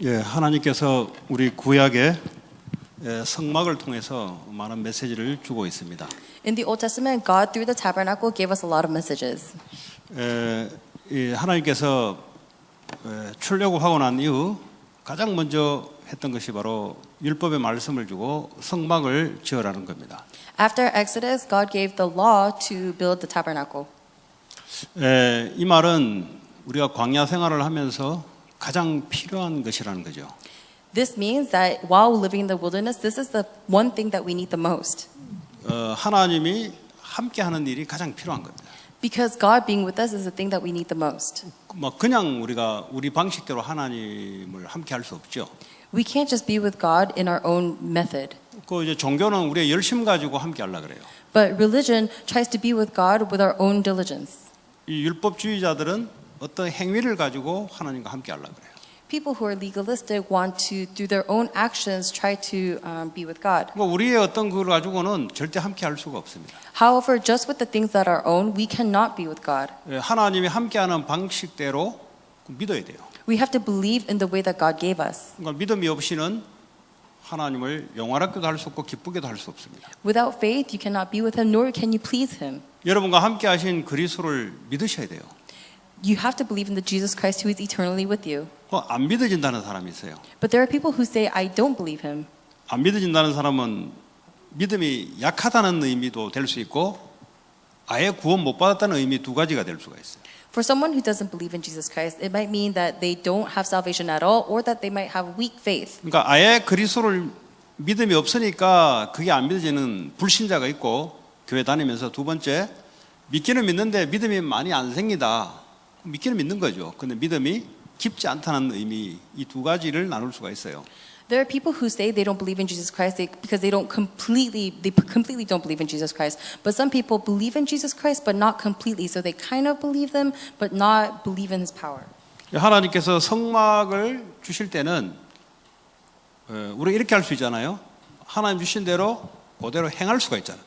예, 하나님께서 우리 구약에 성막을 통해서 많은 메시지를 주고 있습니다. In the Old Testament, God through the tabernacle gave us a lot of messages. 이 하나님께서 출애굽하고 난 이후 가장 먼저 했던 것이 바로 율법의 말씀을 주고 성막을 지으라는 겁니다. After Exodus, God gave the law to build the tabernacle. 이 말은 우리가 광야 생활을 하면서 가장 필요한 것이라는 거죠. This means that while living in the wilderness, this is the one thing that we need the most. 하나님이 함께하는 일이 가장 필요한 겁니다. Because God being with us is the thing that we need the most. 뭐 그냥 우리가 우리 방식대로 하나님을 함께할 수 없죠. We can't just be with God in our own method. 그 이제 종교는 우리의 열심 가지고 함께하려 그래요. But religion tries to be with God with our own diligence. 이 율법주의자들은 어떤 행위를 가지고 하나님과 함께하려 그래요. People who are legalistic want to, through their own actions, try to be with God. 우리의 어떤 걸 가지고는 절대 함께할 수가 없습니다. However, just with the things that are own, we cannot be with God. 하나님이 함께하는 방식대로 믿어야 돼요. We have to believe in the way that God gave us. 그러니까 믿음이 없이는 하나님을 영화롭게도 할 수 없고 기쁘게도 할 수 없습니다. Without faith, you cannot be with Him, nor can you please Him. 여러분과 함께하신 그리스도를 믿으셔야 돼요. You have to believe in the Jesus Christ who is eternally with you. 안 믿어진다는 사람이 있어요. But there are people who say, I don't believe Him. 안 믿어진다는 사람은 믿음이 약하다는 의미도 될 수 있고 아예 구원 못 받았다는 의미 두 가지가 될 수가 있어요. For someone who doesn't believe in Jesus Christ, it might mean that they don't have salvation at all, or that they might have weak faith. 그러니까 아예 그리스도를 믿음이 없으니까 그게 안 믿어지는 불신자가 있고 교회 다니면서 두 번째 믿기는 믿는데 믿음이 많이 안 생기다. 믿기는 믿는 거죠. 근데 믿음이 깊지 않다는 의미 이 두 가지를 나눌 수가 있어요. There are people who say they don't believe in Jesus Christ because they completely don't believe in Jesus Christ. But some people believe in Jesus Christ but not completely. So they kind of believe them but not believe in His power. 하나님께서 성막을 주실 때는 우리 이렇게 할 수 있잖아요. 하나님 주신 대로 그대로 행할 수가 있잖아요.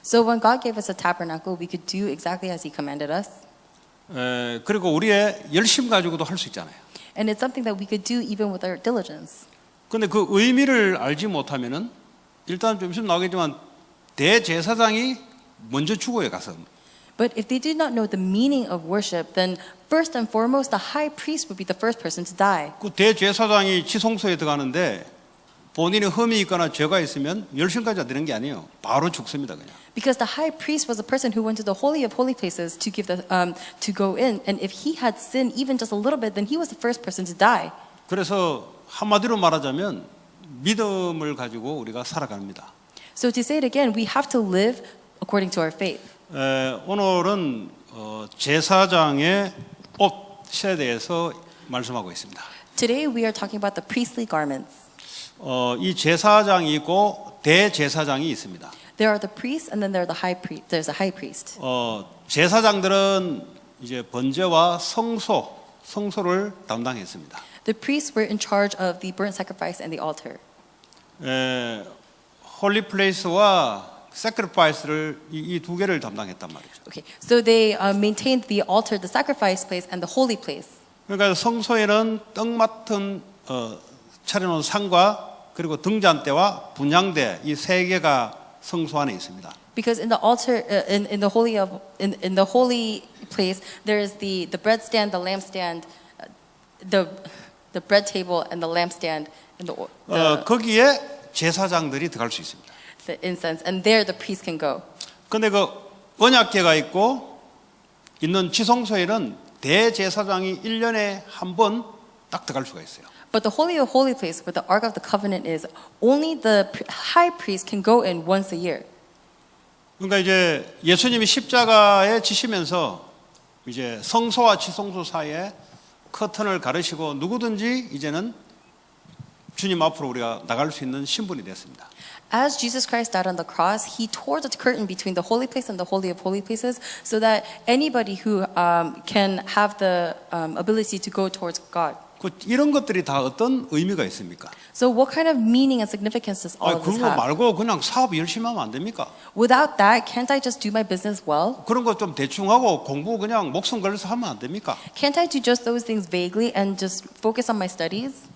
So when God gave us a tabernacle, we could do exactly as He commanded us. 그리고 우리의 열심 가지고도 할 수 있잖아요. And it's something that we could do even with our diligence. 근데 그 의미를 알지 못하면은 일단 좀 있으면 나오겠지만 대제사장이 먼저 죽어요 가서. But if they do not know the meaning of worship, then first and foremost, the high priest would be the first person to die. 그 대제사장이 지성소에 들어가는데 본인의 흠이 있거나 죄가 있으면 열심까지 되는 게 아니에요. 바로 죽습니다 그냥. Because the high priest was the person who went to the holy of holy places to give to go in, and if he had sinned even just a little bit, then he was the first person to die. 그래서 한마디로 말하자면 믿음을 가지고 우리가 살아갑니다. So to say it again, we have to live according to our faith. 오늘은 제사장의 옷에 대해서 말씀하고 있습니다. Today we are talking about the priestly garments. 이 제사장이 있고 대제사장이 있습니다. There are the priests, and then there are the high priest. There's a high priest. 제사장들은 이제 번제와 성소를 담당했습니다. The priests were in charge of the burnt sacrifice and the altar. 홀리 플레이스와 sacrifice를 이 두 개를 담당했단 말이죠. Okay, so they maintained the altar, the sacrifice place, and the holy place. 그러니까 성소에는 떡 맡은 차려놓은 상과 그리고 등잔대와 분향대 이 세 개가 성소 안에 있습니다. Because in the altar, in the holy place, there is the bread stand, the lampstand, the bread table, and the lampstand, and 거기에 제사장들이 들어갈 수 있습니다. the incense, and there the priest can go. 근데 그 언약궤가 있는 지성소에는 대제사장이 1년에 한 번 딱 들어갈 수가 있어요. But the holy of holy place, where the ark of the covenant is, only the high priest can go in once a year. 그러니까 이제 예수님이 십자가에 지시면서 이제 성소와 지성소 사이에 커튼을 가르시고 누구든지 이제는 주님 앞으로 우리가 나갈 수 있는 신분이 됐습니다. As Jesus Christ died on the cross, He tore the curtain between the holy place and the holy of holy places, so that anybody who can have the ability to go towards God. 이런 것들이 다 어떤 의미가 있습니까? So what kind of meaning and significance does all of this 그런 거 have? 말고 그냥 사업 열심히 하면 안 됩니까? Without that, can't I just do my business well? 그런 거 좀 대충 하고 공부 그냥 목숨 걸려서 하면 안 됩니까? Can't I do just those things vaguely and just focus on my studies?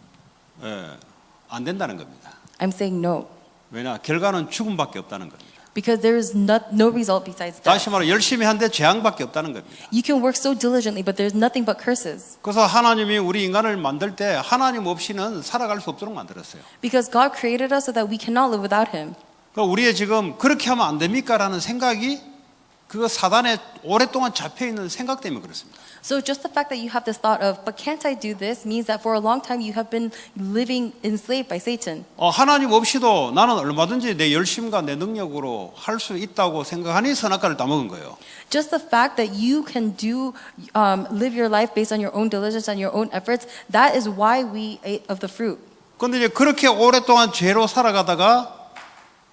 안 된다는 겁니다. I'm saying no. 왜냐? 결과는 죽음밖에 없다는 겁니다. Because there is no result besides death. 다시 말해 열심히 한데 재앙밖에 없다는 겁니다. You can work so diligently, but there's nothing but curses. 그래서 하나님이 우리 인간을 만들 때 하나님 없이는 살아갈 수 없도록 만들었어요. Because God created us so that we cannot live without Him. 그러니까 우리의 지금 그렇게 하면 안 됩니까라는 생각이 그거 사단에 오랫동안 잡혀 있는 생각 때문에 그렇습니다. So just the fact that you have this thought of, but can't I do this, means that for a long time you have been living enslaved by Satan. 하나님 없이도 나는 얼마든지 내 열심과 내 능력으로 할 수 있다고 생각하니 선악과를 따먹은 거예요. Just the fact that you can live your life based on your own diligence and your own efforts, that is why we ate of the fruit. 그런데 이제 그렇게 오랫동안 죄로 살아가다가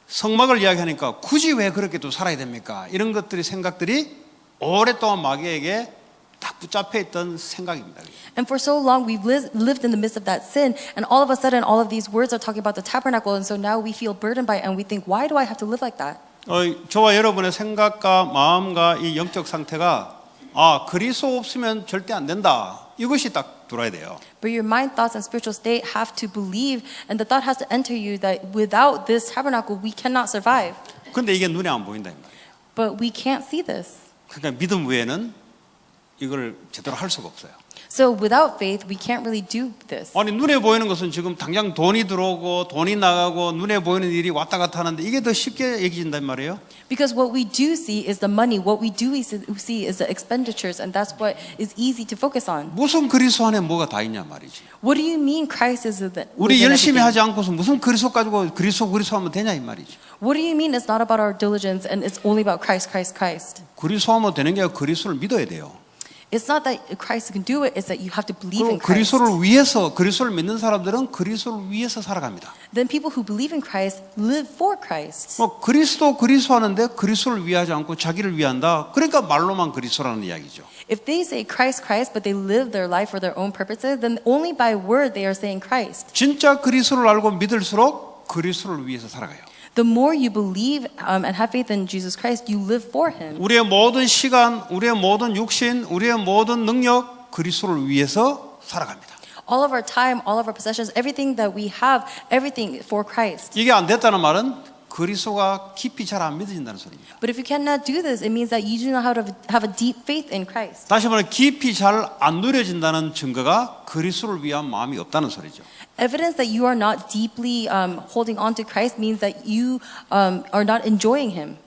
성막을 이야기하니까 굳이 왜 그렇게 또 살아야 됩니까? 이런 것들이 생각들이 오랫동안 마귀에게 딱 붙잡혀 있던 생각입니다. And for so long we've lived in the midst of that sin, and all of a sudden all of these words are talking about the tabernacle, and so now we feel burdened by it and we think, why do I have to live like that? 저와 여러분의 생각과 마음과 이 영적 상태가 그리스도 없으면 절대 안 된다. 이것이 딱 들어야 돼요. But your mind, thoughts, and spiritual state have to believe, and the thought has to enter you that without this tabernacle we cannot survive. 근데 이게 눈에 안 보인다 이 말이에요. But we can't see this. 그러니까 믿음 외에는 이걸 제대로 할 수가 없어요. So without faith, we can't really do this. 아니 눈에 보이는 것은 지금 당장 돈이 들어오고 돈이 나가고 눈에 보이는 일이 왔다 갔다 하는데 이게 더 쉽게 얘기진단 말이에요. Because what we do see is the money. What we do see is the expenditures, and that's what is easy to focus on. 무슨 그리스도 안에 뭐가 다 있냐 말이지. What do you mean Christ is the? 우리 열심히 하지 않고서 무슨 그리스도 가지고 그리스도 하면 되냐 이 말이지. What do you mean it's not about our diligence and it's only about Christ, Christ, Christ? 그리스도 하면 되는 게 아니라 그리스도를 믿어야 돼요. It's not that Christ can do it, it's that you have to believe in 그리고 Christ. 그리스도를 위해서 그리스도를 믿는 사람들은 그리스도를 위해서 살아갑니다. Then people who believe in Christ live for Christ. 그리스도 하는데 그리스도를 위하지 않고 자기를 위한다. 그러니까 말로만 그리스도라는 이야기죠. If they say Christ, Christ, but they live their life for their own purposes, then only by word they are saying Christ. 진짜 그리스도를 알고 믿을수록 그리스도를 위해서 살아가요. The more you believe and have faith in Jesus Christ, you live for Him. 우리의 모든 시간, 우리의 모든 육신, 우리의 모든 능력 그리스도를 위해서 살아갑니다. All of our time, all of our possessions, everything that we have, everything for Christ. 이게 안 됐다는 말은 그리스도가 깊이 잘 안 믿어진다는 소리입니다. But if you cannot do this, it means that you do not have a deep faith in Christ. 다시 말해 깊이 잘 안 누려진다는 증거가 그리스도를 위한 마음이 없다는 소리죠. Evidence that you are not deeply holding on to Christ means that you are not enjoying Him.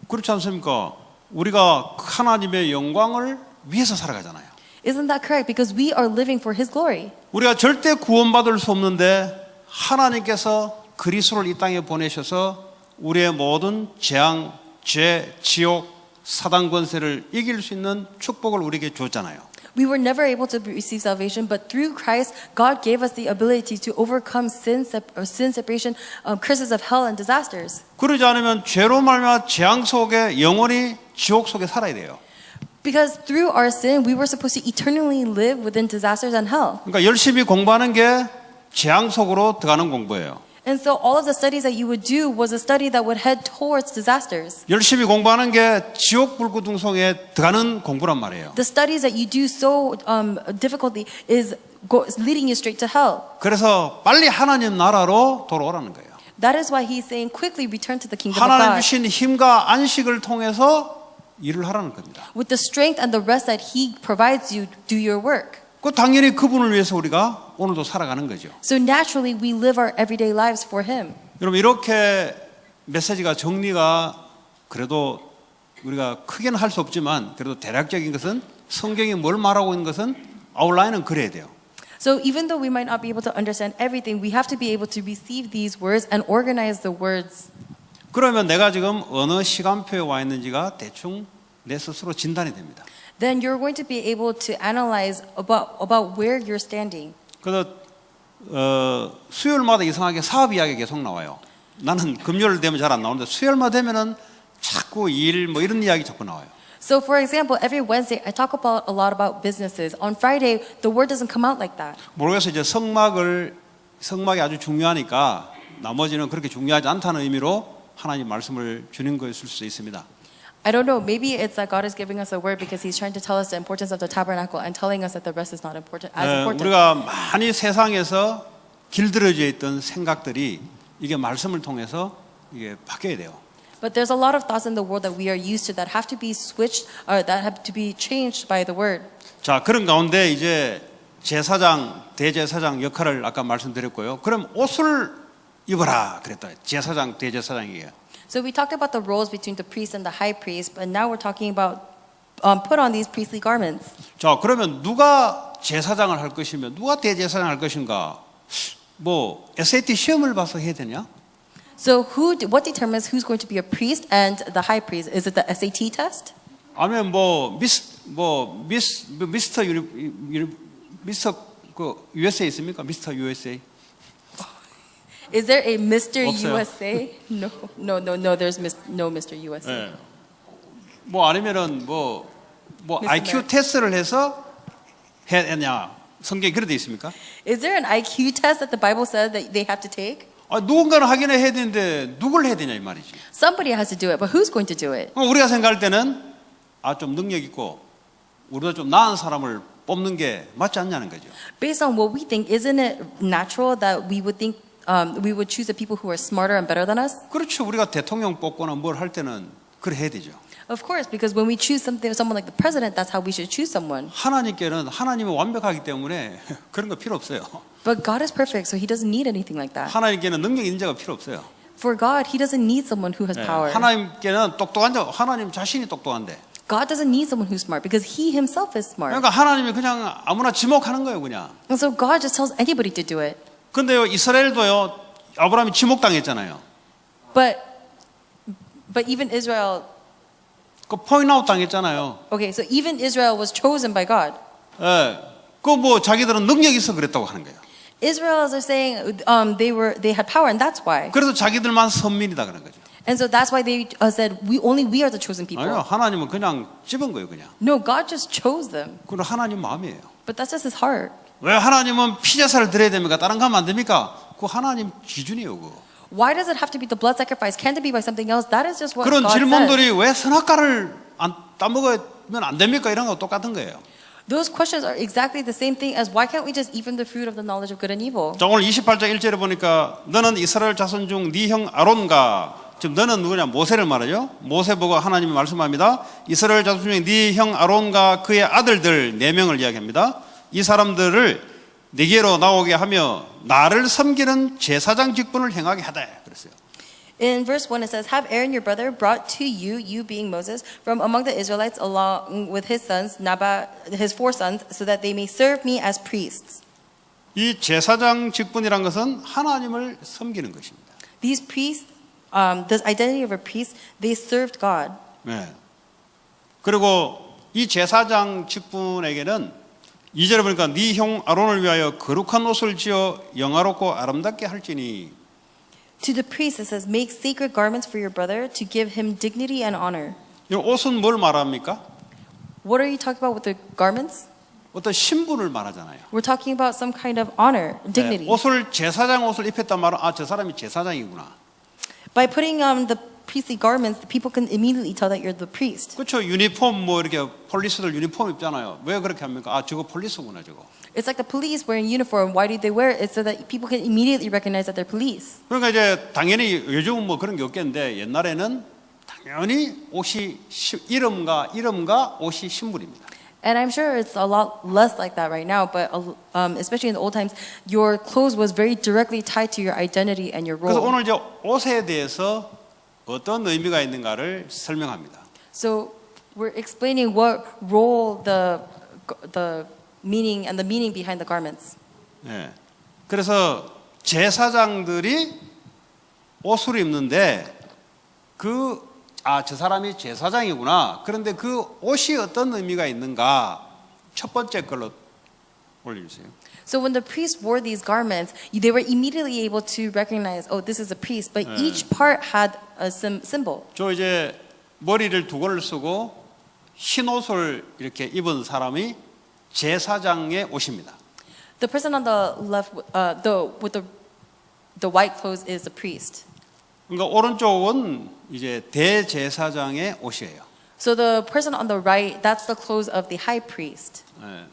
그렇지 않습니까? 우리가 하나님의 영광을 위해서 살아가잖아요. Isn't that correct? Because we are living for His glory. 우리가 절대 구원받을 수 없는데 하나님께서 그리스도를 이 땅에 보내셔서 우리의 모든 재앙, 죄, 지옥, 사단 권세를 이길 수 있는 축복을 우리에게 줬잖아요. We were never able to receive salvation, but through Christ, God gave us the ability to overcome sin separation, curses of hell and disasters. 그러지 않으면 죄로 말미암아 재앙 속에 영원히 지옥 속에 살아야 돼요. Because through our sin, we were supposed to eternally live within disasters and hell. 그러니까 열심히 공부하는 게 재앙 속으로 들어가는 공부예요. And so all of the studies that you would do was a study that would head towards disasters. 열심히 공부하는 게 지옥 불구둥성에 들어가는 공부란 말이에요. The studies that you do so difficultly is leading you straight to hell. 그래서 빨리 하나님 나라로 돌아오라는 거예요. That is why he's saying quickly return to the kingdom of 하나님 God. 주신 힘과 안식을 통해서 일을 하라는 겁니다. With the strength and the rest that he provides you, do your work. 그 당연히 그분을 위해서 우리가 오늘도 살아가는 거죠. So naturally we live our everyday lives for him. 여러분 이렇게 메시지가 정리가 그래도 우리가 크게는 할 수 없지만 그래도 대략적인 것은 성경이 뭘 말하고 있는 것은 아웃라인은 그래야 돼요. So even though we might not be able to understand everything, we have to be able to receive these words and organize the words. 그러면 내가 지금 어느 시간표에 와 있는지가 대충 내 스스로 진단이 됩니다. Then you're going to be able to analyze about where you're standing. 그래서 수요일마다 이상하게 사업 이야기 계속 나와요. 나는 금요일 되면 잘 안 나오는데 수요일마다 되면은 자꾸 일 뭐 이런 이야기 자꾸 나와요. So for example, every Wednesday I talk about a lot about businesses. On Friday, the word doesn't come out like that. 모르겠어요. 이제 성막이 아주 중요하니까 나머지는 그렇게 중요하지 않다는 의미로 하나님 말씀을 주는 것일 수 있습니다. I don't know. Maybe it's that God is giving us a word because He's trying to tell us the importance of the tabernacle and telling us that the rest is not important. As important. 우리가 많이 세상에서 길들여져 있던 생각들이 이게 말씀을 통해서 이게 바뀌어야 돼요. But there's a lot of thoughts in the world that we are used to that have to be switched or that have to be changed by the word. 자, 그런 가운데 이제 제사장, 대제사장 역할을 아까 말씀드렸고요. 그럼 옷을 입어라 그랬다. 제사장, 대제사장이에요. So we talked about the roles between the priest and the high priest, but now we're talking about put on these priestly garments. 자, 그러면 누가 제사장을 할 것이며 누가 대제사장을 할 것인가? 뭐 SAT 시험을 봐서 해야 되냐? So what determines who's going to be a priest and the high priest? Is it the SAT test? 아니면 미스터 그 USA 있습니까? 미스터 USA? Is there a Mr. 없어요. USA? No. There's no Mr. USA. 네. 뭐 아니면은 뭐 미스 IQ 아메리카. 테스트를 해서 해야 되냐? 성경에 그래 돼 있습니까? Is there an IQ test that the Bible says that they have to take? 아, 누군가는 하긴 해야 되는데 누굴 해야 되냐 이 말이지. Somebody has to do it, but who's going to do it? 우리가 생각할 때는 좀 능력 있고 우리가 좀 나은 사람을 뽑는 게 맞지 않냐는 거죠. Based on what we think, isn't it natural that we would think we would choose the people who are smarter and better than us? 그렇죠. 우리가 대통령 뽑거나 뭘 할 때는 그래 해야 되죠. Of course, because when we choose someone like the president, that's how we should choose someone. 하나님께는 하나님이 완벽하기 때문에 그런 거 필요 없어요. But God is perfect, so He doesn't need anything like that. 하나님께는 능력 있는 자가 필요 없어요. For God, He doesn't need someone who has power. 하나님께는 똑똑한 자, 하나님 자신이 똑똑한데. God doesn't need someone who's smart because He Himself is smart. 그러니까 하나님이 그냥 아무나 지목하는 거예요, 그냥. And so God just tells anybody to do it. 근데요, 이스라엘도요, 아브라함이 지목당했잖아요. But even Israel, 그 포인트아웃 당했잖아요. okay, so even Israel was chosen by God. 예. 그 뭐 자기들은 능력이 있어 그랬다고 하는 거예요. Israelites are saying they had power, and that's why. 그래서 자기들만 선민이다 그런 거죠. And so that's why they said we are the chosen people. 아니요, 하나님은 그냥 집은 거예요, 그냥. No, God just chose them. 그건 하나님 마음이에요. But that's just His heart. 왜 하나님은 피제사를 드려야 됩니까? 다른 거 하면 안 됩니까? 그 하나님 기준이에요, 그거. Why does it have to be the blood sacrifice? Can't it be by something else? That is just what 그런 God says. 질문들이 왜 선악과를 안 따먹으면 안 됩니까? 이런 거 똑같은 거예요. Those questions are exactly the same thing as why can't we just eat from the fruit of the knowledge of good and evil? 자, 오늘 28장 1절에 보니까 너는 이스라엘 자손 중 네 형 아론과 지금 너는 누구냐? 모세를 말하죠. 모세 보고 하나님이 말씀합니다. 이스라엘 자손 중에 네 형 아론과 그의 아들들 4명을 이야기합니다. 이 사람들을 네게로 나오게 하며 나를 섬기는 제사장 직분을 행하게 하되 그랬어요. In verse 1 it says, Have Aaron your brother brought to you, you being Moses, from among the Israelites along with his sons, his 4 sons, so that they may serve me as priests. 이 제사장 직분이란 것은 하나님을 섬기는 것입니다. These priests, the identity of a priest, they served God. 네. 그리고 이 제사장 직분에게는 2절에 보니까 네 형 아론을 위하여 거룩한 옷을 지어 영화롭고 아름답게 할지니 To the priest it says, Make sacred garments for your brother to give him dignity and honor. 이 옷은 뭘 말합니까? What are you talking about with the garments? 어떤 신분을 말하잖아요. We're talking about some kind of honor, dignity. 옷을 제사장 옷을 입혔단 말은 저 사람이 제사장이구나. By putting on the priestly garments, people can immediately tell that you're the priest. 그렇죠. 유니폼 뭐 이렇게 폴리스들 유니폼 입잖아요. 왜 그렇게 합니까? 저거 폴리스구나 저거. It's like the police wearing uniform. Why do they wear it? It's so that people can immediately recognize that they're police. 그러니까 이제 당연히 요즘은 뭐 그런 게 없겠는데 옛날에는 당연히 옷이 이름과 옷이 신분입니다. And I'm sure it's a lot less like that right now, but especially in the old times, your clothes was very directly tied to your identity and your 그래서 role. 오늘 이제 옷에 대해서 어떤 의미가 있는가를 설명합니다. So we're explaining what role the meaning and the meaning behind the garments. 네. 그래서 제사장들이 옷을 입는데 저 사람이 제사장이구나. 그런데 그 옷이 어떤 의미가 있는가? 첫 번째 걸로 올려주세요. So when the priests wore these garments, they were immediately able to recognize, oh, this is a priest. But each part had a symbol. 저 이제 머리를 두 걸을 쓰고 흰 옷을 이렇게 입은 사람이 제사장의 옷입니다. The person on the left, with the white clothes, is the priest. 그러니까 오른쪽은 이제 대제사장의 옷이에요. So the person on the right, that's the clothes of the high priest. 네.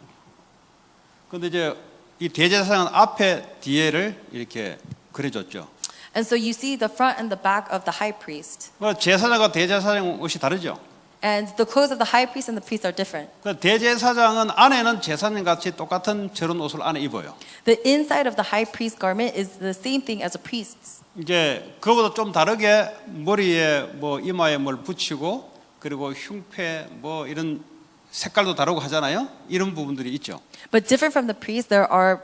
근데 이제 이 대제사장은 앞에 뒤에를 이렇게 그려줬죠. And so you see the front and the back of the high priest. 제사장과 대제사장 옷이 다르죠. And the clothes of the high priest and the priest are different. 대제사장은 안에는 제사장 같이 똑같은 저런 옷을 안에 입어요. The inside of the high priest garment is the same thing as a priest's. 이제 그거보다 좀 다르게 머리에 뭐 이마에 뭘 붙이고 그리고 흉패 뭐 이런 색깔도 다르고 하잖아요. 이런 부분들이 있죠. But different from the priest, there are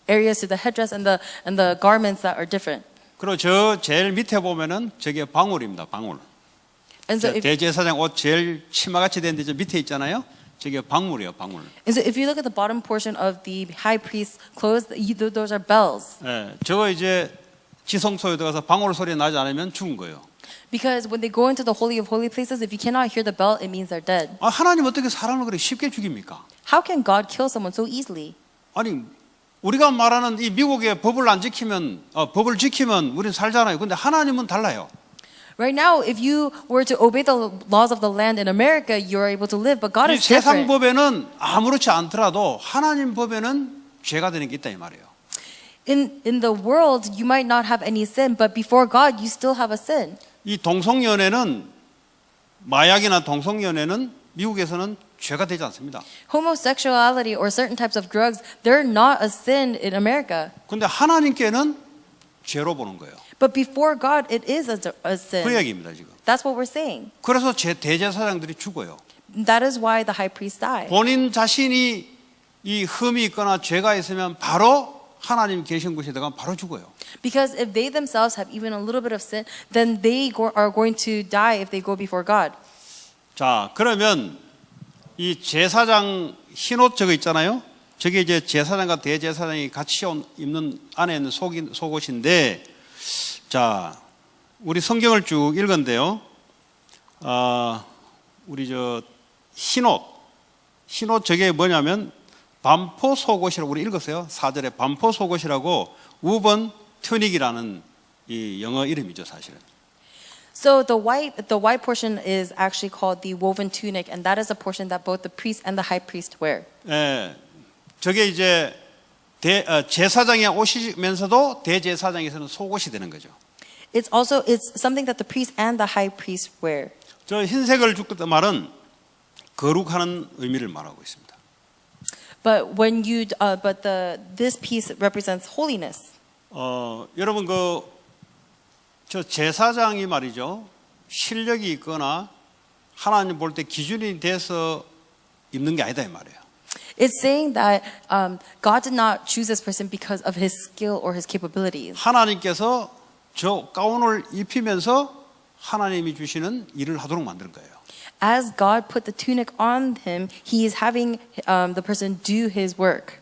areas to the headdress and the garments that are different. 그리고 저 제일 밑에 보면은 저게 방울입니다. 방울. And so, 대제사장 옷 제일 치마같이 된데 저 밑에 있잖아요. 저게 방울이에요. 방울. and so if you look at the bottom portion of the high priest's clothes, those are bells. 예, 저거 이제 지성소에 들어가서 방울 소리 나지 않으면 죽은 거예요. Because when they go into the holy of holy places, if you cannot hear the bell, it means they're dead. 하나님 어떻게 사람을 그렇게 쉽게 죽입니까? How can God kill someone so easily? 아니 우리가 말하는 이 미국의 법을 안 지키면 법을 지키면 우리는 살잖아요. 근데 하나님은 달라요. Right now, if you were to obey the laws of the land in America, you are able to live. But God 이 is 세상 different. 법에는 아무렇지 않더라도 하나님 법에는 죄가 되는 게 있다 이 말이에요. In the world, you might not have any sin, but before God, you still have a sin. 이 동성연애는 마약이나 동성연애는 미국에서는 죄가 되지 않습니다. Homosexuality or certain types of drugs, they're not a sin in America. 근데 하나님께는 죄로 보는 거예요. But before God, it is a 그 sin. 얘기입니다 지금. That's what we're saying. 그래서 대제사장들이 죽어요. That is why the high priest died. 본인 자신이 이 흠이 있거나 죄가 있으면 바로 하나님 계신 곳에 들어가면 바로 죽어요. Because if they themselves have even a little bit of sin, then they are going to die if they go before God. 자, 그러면 이 제사장 흰옷 저거 있잖아요. 저게 이제 제사장과 대제사장이 같이 입는 안에 있는 속옷인데, 자, 우리 성경을 쭉 읽은데요. 우리 저 흰옷 저게 뭐냐면 반포 속옷이라고 우리 읽었어요. 4절에 반포 속옷이라고 우번 튜닉이라는 이 영어 이름이죠, 사실은. So the white portion is actually called the woven tunic, and that is a portion that both the priest and the high priest wear. 예, 저게 이제 제사장의 옷이면서도 대제사장에서는 속옷이 되는 거죠. It's something that the priest and the high priest wear. 저 흰색을 줬다 말은 거룩하는 의미를 말하고 있습니다. But this piece represents holiness. 여러분 저 제사장이 말이죠. 실력이 있거나 하나님 볼 때 기준이 돼서 입는 게 아니다 이 말이에요. It's saying that God did not choose this person because of his skill or his capabilities. 하나님께서 저 가운을 입히면서 하나님이 주시는 일을 하도록 만든 거예요. As God put the tunic on him, he is having the person do his work.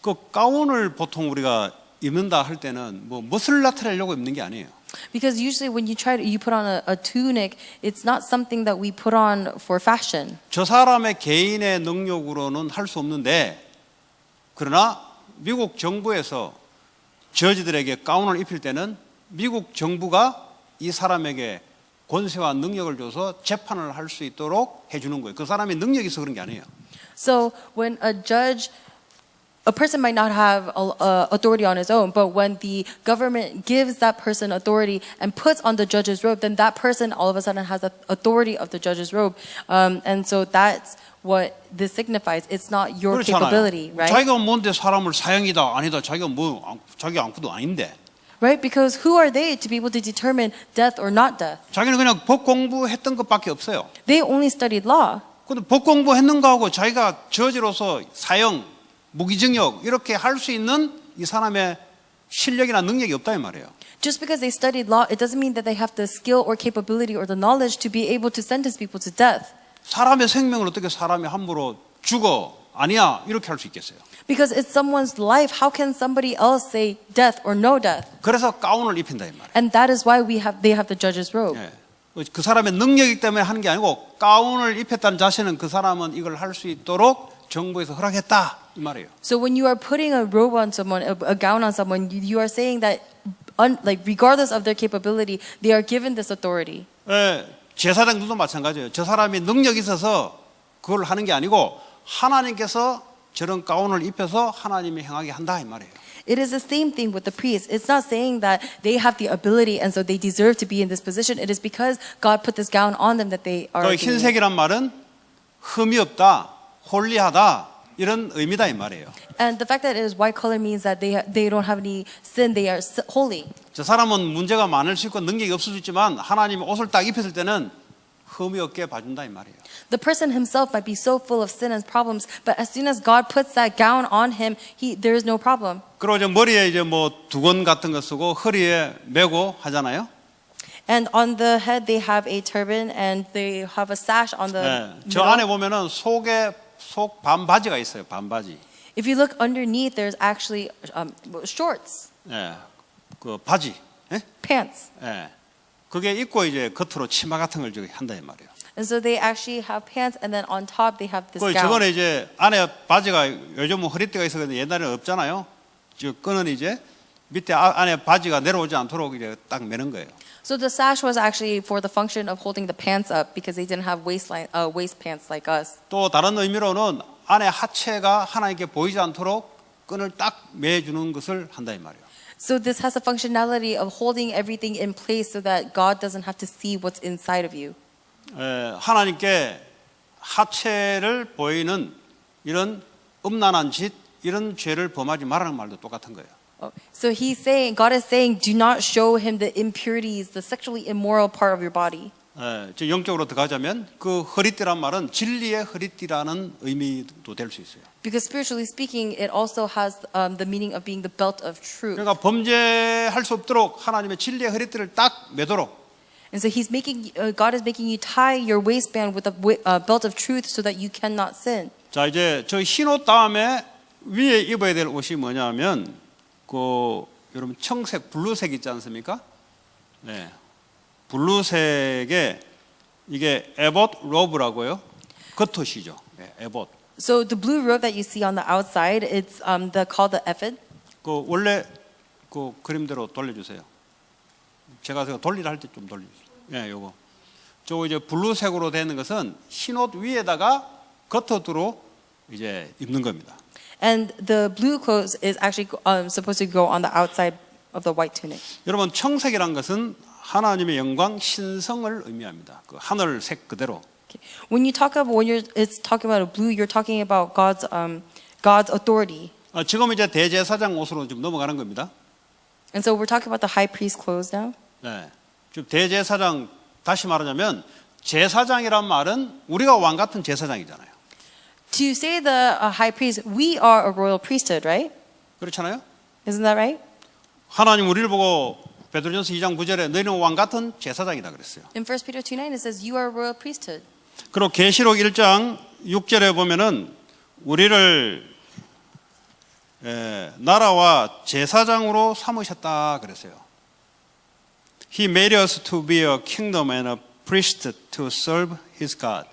그 가운을 보통 우리가 입는다 할 때는 뭐 멋을 나타내려고 입는 게 아니에요. Because usually when you put on a tunic, it's not something that we put on for fashion. 저 사람의 개인의 능력으로는 할 수 없는데 그러나 미국 정부에서 저지들에게 가운을 입힐 때는 미국 정부가 이 사람에게 권세와 능력을 줘서 재판을 할 수 있도록 해주는 거예요. 그 사람이 능력이 있어 그런 게 아니에요. So when a person might not have authority on his own, but when the government gives that person authority and puts on the judge's robe, then that person all of a sudden has the authority of the judge's robe. And so that's what this signifies. It's not your capability, right? 자기가 뭔데 사람을 사형이다 아니다. 자기 아무것도 아닌데. Right? Because who are they to be able to determine death or not death? 자기는 그냥 법 공부했던 것밖에 없어요. They only studied law. 근데 법 공부했는 거하고 자기가 저지로서 사형, 무기징역 이렇게 할 수 있는 이 사람의 실력이나 능력이 없다 이 말이에요. Just because they studied law, it doesn't mean that they have the skill or capability or the knowledge to be able to sentence people to death. 사람의 생명을 어떻게 사람이 함부로 죽어 아니야 이렇게 할 수 있겠어요? Because it's someone's life. How can somebody else say death or no death? 그래서 가운을 입힌다 이 말이에요. And that is why they have the judge's robe. 예. 그 사람의 능력이기 때문에 하는 게 아니고 가운을 입혔다는 자신은 그 사람은 이걸 할 수 있도록 정부에서 허락했다 이 말이에요. So when you are putting a robe on someone, a gown on someone, you are saying that, regardless of their capability, they are given this authority. 예, 제사장들도 마찬가지예요. 저 사람이 능력이 있어서 그걸 하는 게 아니고 하나님께서 저런 가운을 입혀서 하나님이 행하게 한다 이 말이에요. It is the same thing with the priests. It's not saying that they have the ability and so they deserve to be in this position. It is because God put this gown on them that they are. 그 doing it. 흰색이란 말은 흠이 없다, 홀리하다 이런 의미다 이 말이에요. And the fact that it is white color means that they don't have any sin. They are holy. 저 사람은 문제가 많을 수 있고 능력이 없을 수 있지만 하나님이 옷을 딱 입혔을 때는 흠이 없게 봐준다 이 말이에요. The person himself might be so full of sin and problems, but as soon as God puts that gown on him, there is no problem. 그리고 이제 머리에 이제 뭐 두건 같은 거 쓰고 허리에 메고 하잖아요. And on the head they have a turban and they have a sash on the 네, 저 middle. 안에 보면은 속 반바지가 있어요. 반바지. If you look underneath, there's actually shorts, 예, 그 바지. 예? pants. 예. 그게 입고 이제 겉으로 치마 같은 걸 저기 한다 이 말이에요. And so they actually have pants and then on top they have this 그 gown. 저거는 이제 안에 바지가 요즘은 허리띠가 있어서 옛날에는 없잖아요. 저 끈은 이제 밑에 안에 바지가 내려오지 않도록 이제 딱 매는 거예요. So the sash was actually for the function of holding the pants up because they didn't have waist pants like us. 또 다른 의미로는 안에 하체가 하나님께 보이지 않도록 끈을 딱 매주는 것을 한다 이 말이에요. So this has a functionality of holding everything in place so that God doesn't have to see what's inside of you. 하나님께 하체를 보이는 이런 음란한 짓, 이런 죄를 범하지 말라는 말도 똑같은 거예요. So God is saying, do not show him the impurities, the sexually immoral part of your body. 저 영적으로 들어가자면 그 허리띠란 말은 진리의 허리띠라는 의미도 될 수 있어요. Because spiritually speaking, it also has the meaning of being the belt of truth. 그러니까 범죄할 수 없도록 하나님의 진리의 허리띠를 딱 매도록. And so God is making you tie your waistband with a belt of truth so that you cannot sin. 자 이제 저 흰 옷 다음에 위에 입어야 될 옷이 뭐냐면 그 여러분 청색 블루색 있지 않습니까? 네, 블루색에 이게 에봇 로브라고요. 겉옷이죠. 네, 에봇. So the blue robe that you see on the outside, it's called the ephod. 그 원래 그 그림대로 돌려주세요. 제가 돌리라 할 때 좀 돌려주세요. 예, 요거. 저 이제 블루색으로 되는 것은 흰 옷 위에다가 겉옷으로 이제 입는 겁니다. And the blue clothes is actually supposed to go on the outside of the white tunic. 여러분 청색이란 것은 하나님의 영광, 신성을 의미합니다. 그 하늘색 그대로. When it's talking about a blue, you're talking about God's authority. 지금 이제 대제사장 옷으로 좀 넘어가는 겁니다. And so we're talking about the high priest clothes now. 네, 지금 대제사장 다시 말하자면 제사장이란 말은 우리가 왕 같은 제사장이잖아요. To say the high priest, we are a royal priesthood, right? 그렇잖아요. Isn't that right? 하나님 우리를 보고 베드로전서 2장 9절에 너희는 왕 같은 제사장이다 그랬어요. In 1 Peter 2:9 it says you are a royal priesthood. 그리고 계시록 1장 6절에 보면은 우리를 나라와 제사장으로 삼으셨다 그랬어요. He made us to be a kingdom and a priest to serve his God.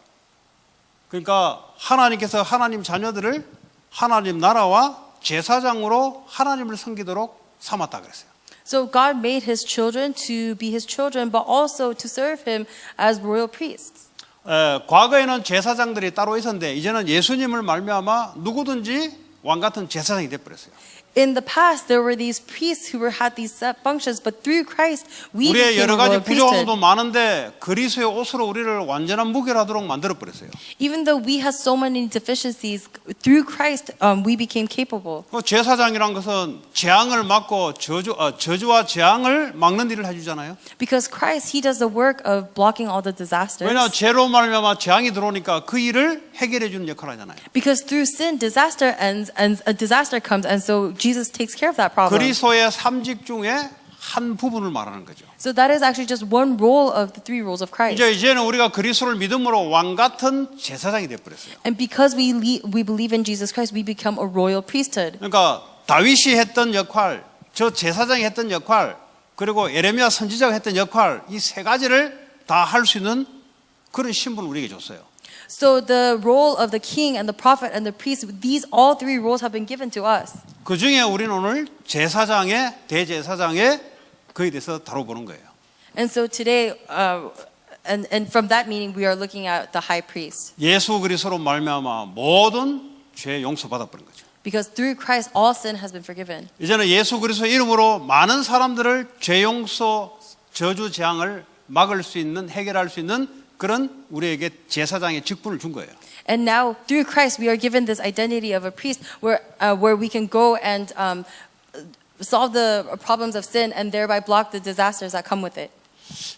그러니까 하나님께서 하나님 자녀들을 하나님 나라와 제사장으로 하나님을 섬기도록 삼았다 그랬어요. So God made his children to be his children, but also to serve him as royal priests. 과거에는 제사장들이 따로 있었는데 이제는 예수님을 말미암아 누구든지 왕 같은 제사장이 돼 버렸어요. In the past, there were these priests who had these set functions, but through Christ, we 우리의 became 여러 a 가지 royal priesthood. 부족함도 많은데 그리스도의 옷으로 우리를 완전한 무결하도록 만들어 버렸어요. Even though we had so many deficiencies, through Christ, we became capable. 제사장이란 것은 재앙을 막고 저주와 재앙을 막는 일을 해주잖아요. Because Christ, he does the work of blocking all the disasters. 왜냐 죄로 말미암아 재앙이 들어오니까 그 일을 해결해 주는 역할을 하잖아요. Because through sin, disaster ends, and a disaster comes, and so Jesus takes care of that problem. 그리스도의 3직 중에 한 부분을 말하는 거죠. So that is actually just one role of the three roles of Christ. 이제는 우리가 그리스도를 믿음으로 왕 같은 제사장이 돼 버렸어요. And because we believe in Jesus Christ, we become a royal priesthood. 그러니까 다윗이 했던 역할, 저 제사장이 했던 역할, 그리고 예레미야 선지자가 했던 역할 이 세 가지를 다 할 수 있는 그런 신분을 우리에게 줬어요. So the role of the king and the prophet and the priest, all three roles have been given to us. 그 중에 우리는 오늘 제사장의 대제사장의 그에 대해서 다뤄보는 거예요. And so today, and from that meaning, we are looking at the high priest. 예수 그리스도로 말미암아 모든 죄 용서 받아버린 거죠. Because through Christ, all sin has been forgiven. 이제는 예수 그리스도 이름으로 많은 사람들을 죄 용서, 저주 재앙을 막을 수 있는, 해결할 수 있는 그런 우리에게 제사장의 직분을 준 거예요. And now, through Christ, we are given this identity of a priest where we can go and solve the problems of sin and thereby block the disasters that come with it.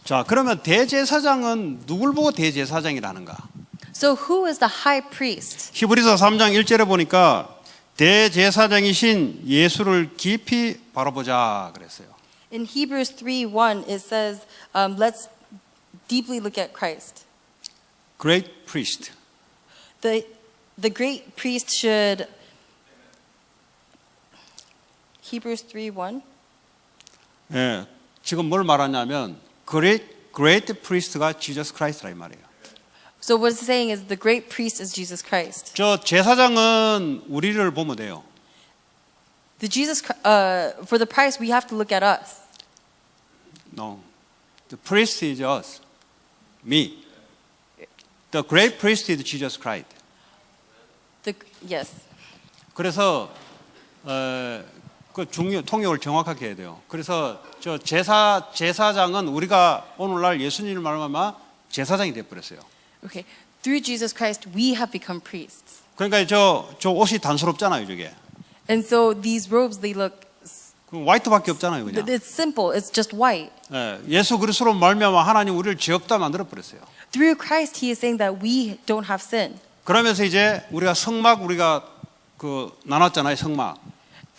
자, 그러면 대제사장은 누굴 보고 대제사장이라는가? So who is the high priest? 히브리서 3장 1절에 보니까 대제사장이신 예수를 깊이 바라보자 그랬어요. In Hebrews 3:1, it says, let's deeply look at Christ. Great priest. The great priest should. Hebrews 3:1. 예, 지금 뭘 말하냐면 great priest가 Jesus Christ라 이 말이에요. So what it's saying is the great priest is Jesus Christ. 저 제사장은 우리를 보면 돼요. For the priest, we have to look at us. No, the priest is us, me. The great priest is Jesus Christ. Yes. 그래서 그 통역을 정확하게 해야 돼요. 그래서 저 제사장은 우리가 오늘날 예수님을 말하면 제사장이 돼 버렸어요. Okay. Through Jesus Christ, we have become priests. 그러니까 저 옷이 단스럽잖아요, 저게. And so these robes, they look. 화이트밖에 없잖아요, 그냥. It's simple. It's just white. 예, 예수 그리스도로 말미암아 하나님 우리를 죄 없다 만들어 버렸어요. Through Christ, He is saying that we don't have sin. 그러면서 이제 우리가 성막 우리가 그 나눴잖아요, 성막.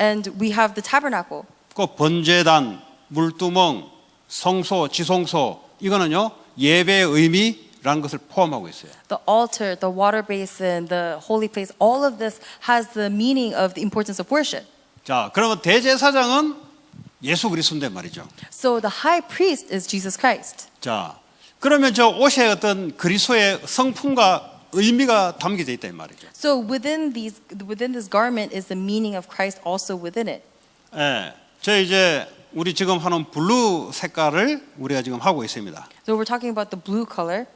And we have the tabernacle. 그 번제단, 물두멍, 성소, 지성소 이거는요 예배의 의미라는 것을 포함하고 있어요. The altar, the water basin, the holy place, all of this has the meaning of the importance of worship. 자, 그러면 대제사장은 예수 그리스도인데 말이죠. So the high priest is Jesus Christ. 자, 그러면 저 옷에 어떤 그리스도의 성품과 의미가 담겨져 있다 이 말이죠. So within this garment is the meaning of Christ also within it. 예, 저 이제 우리 지금 하는 블루 색깔을 우리가 지금 하고 있습니다. So we're talking about the blue color.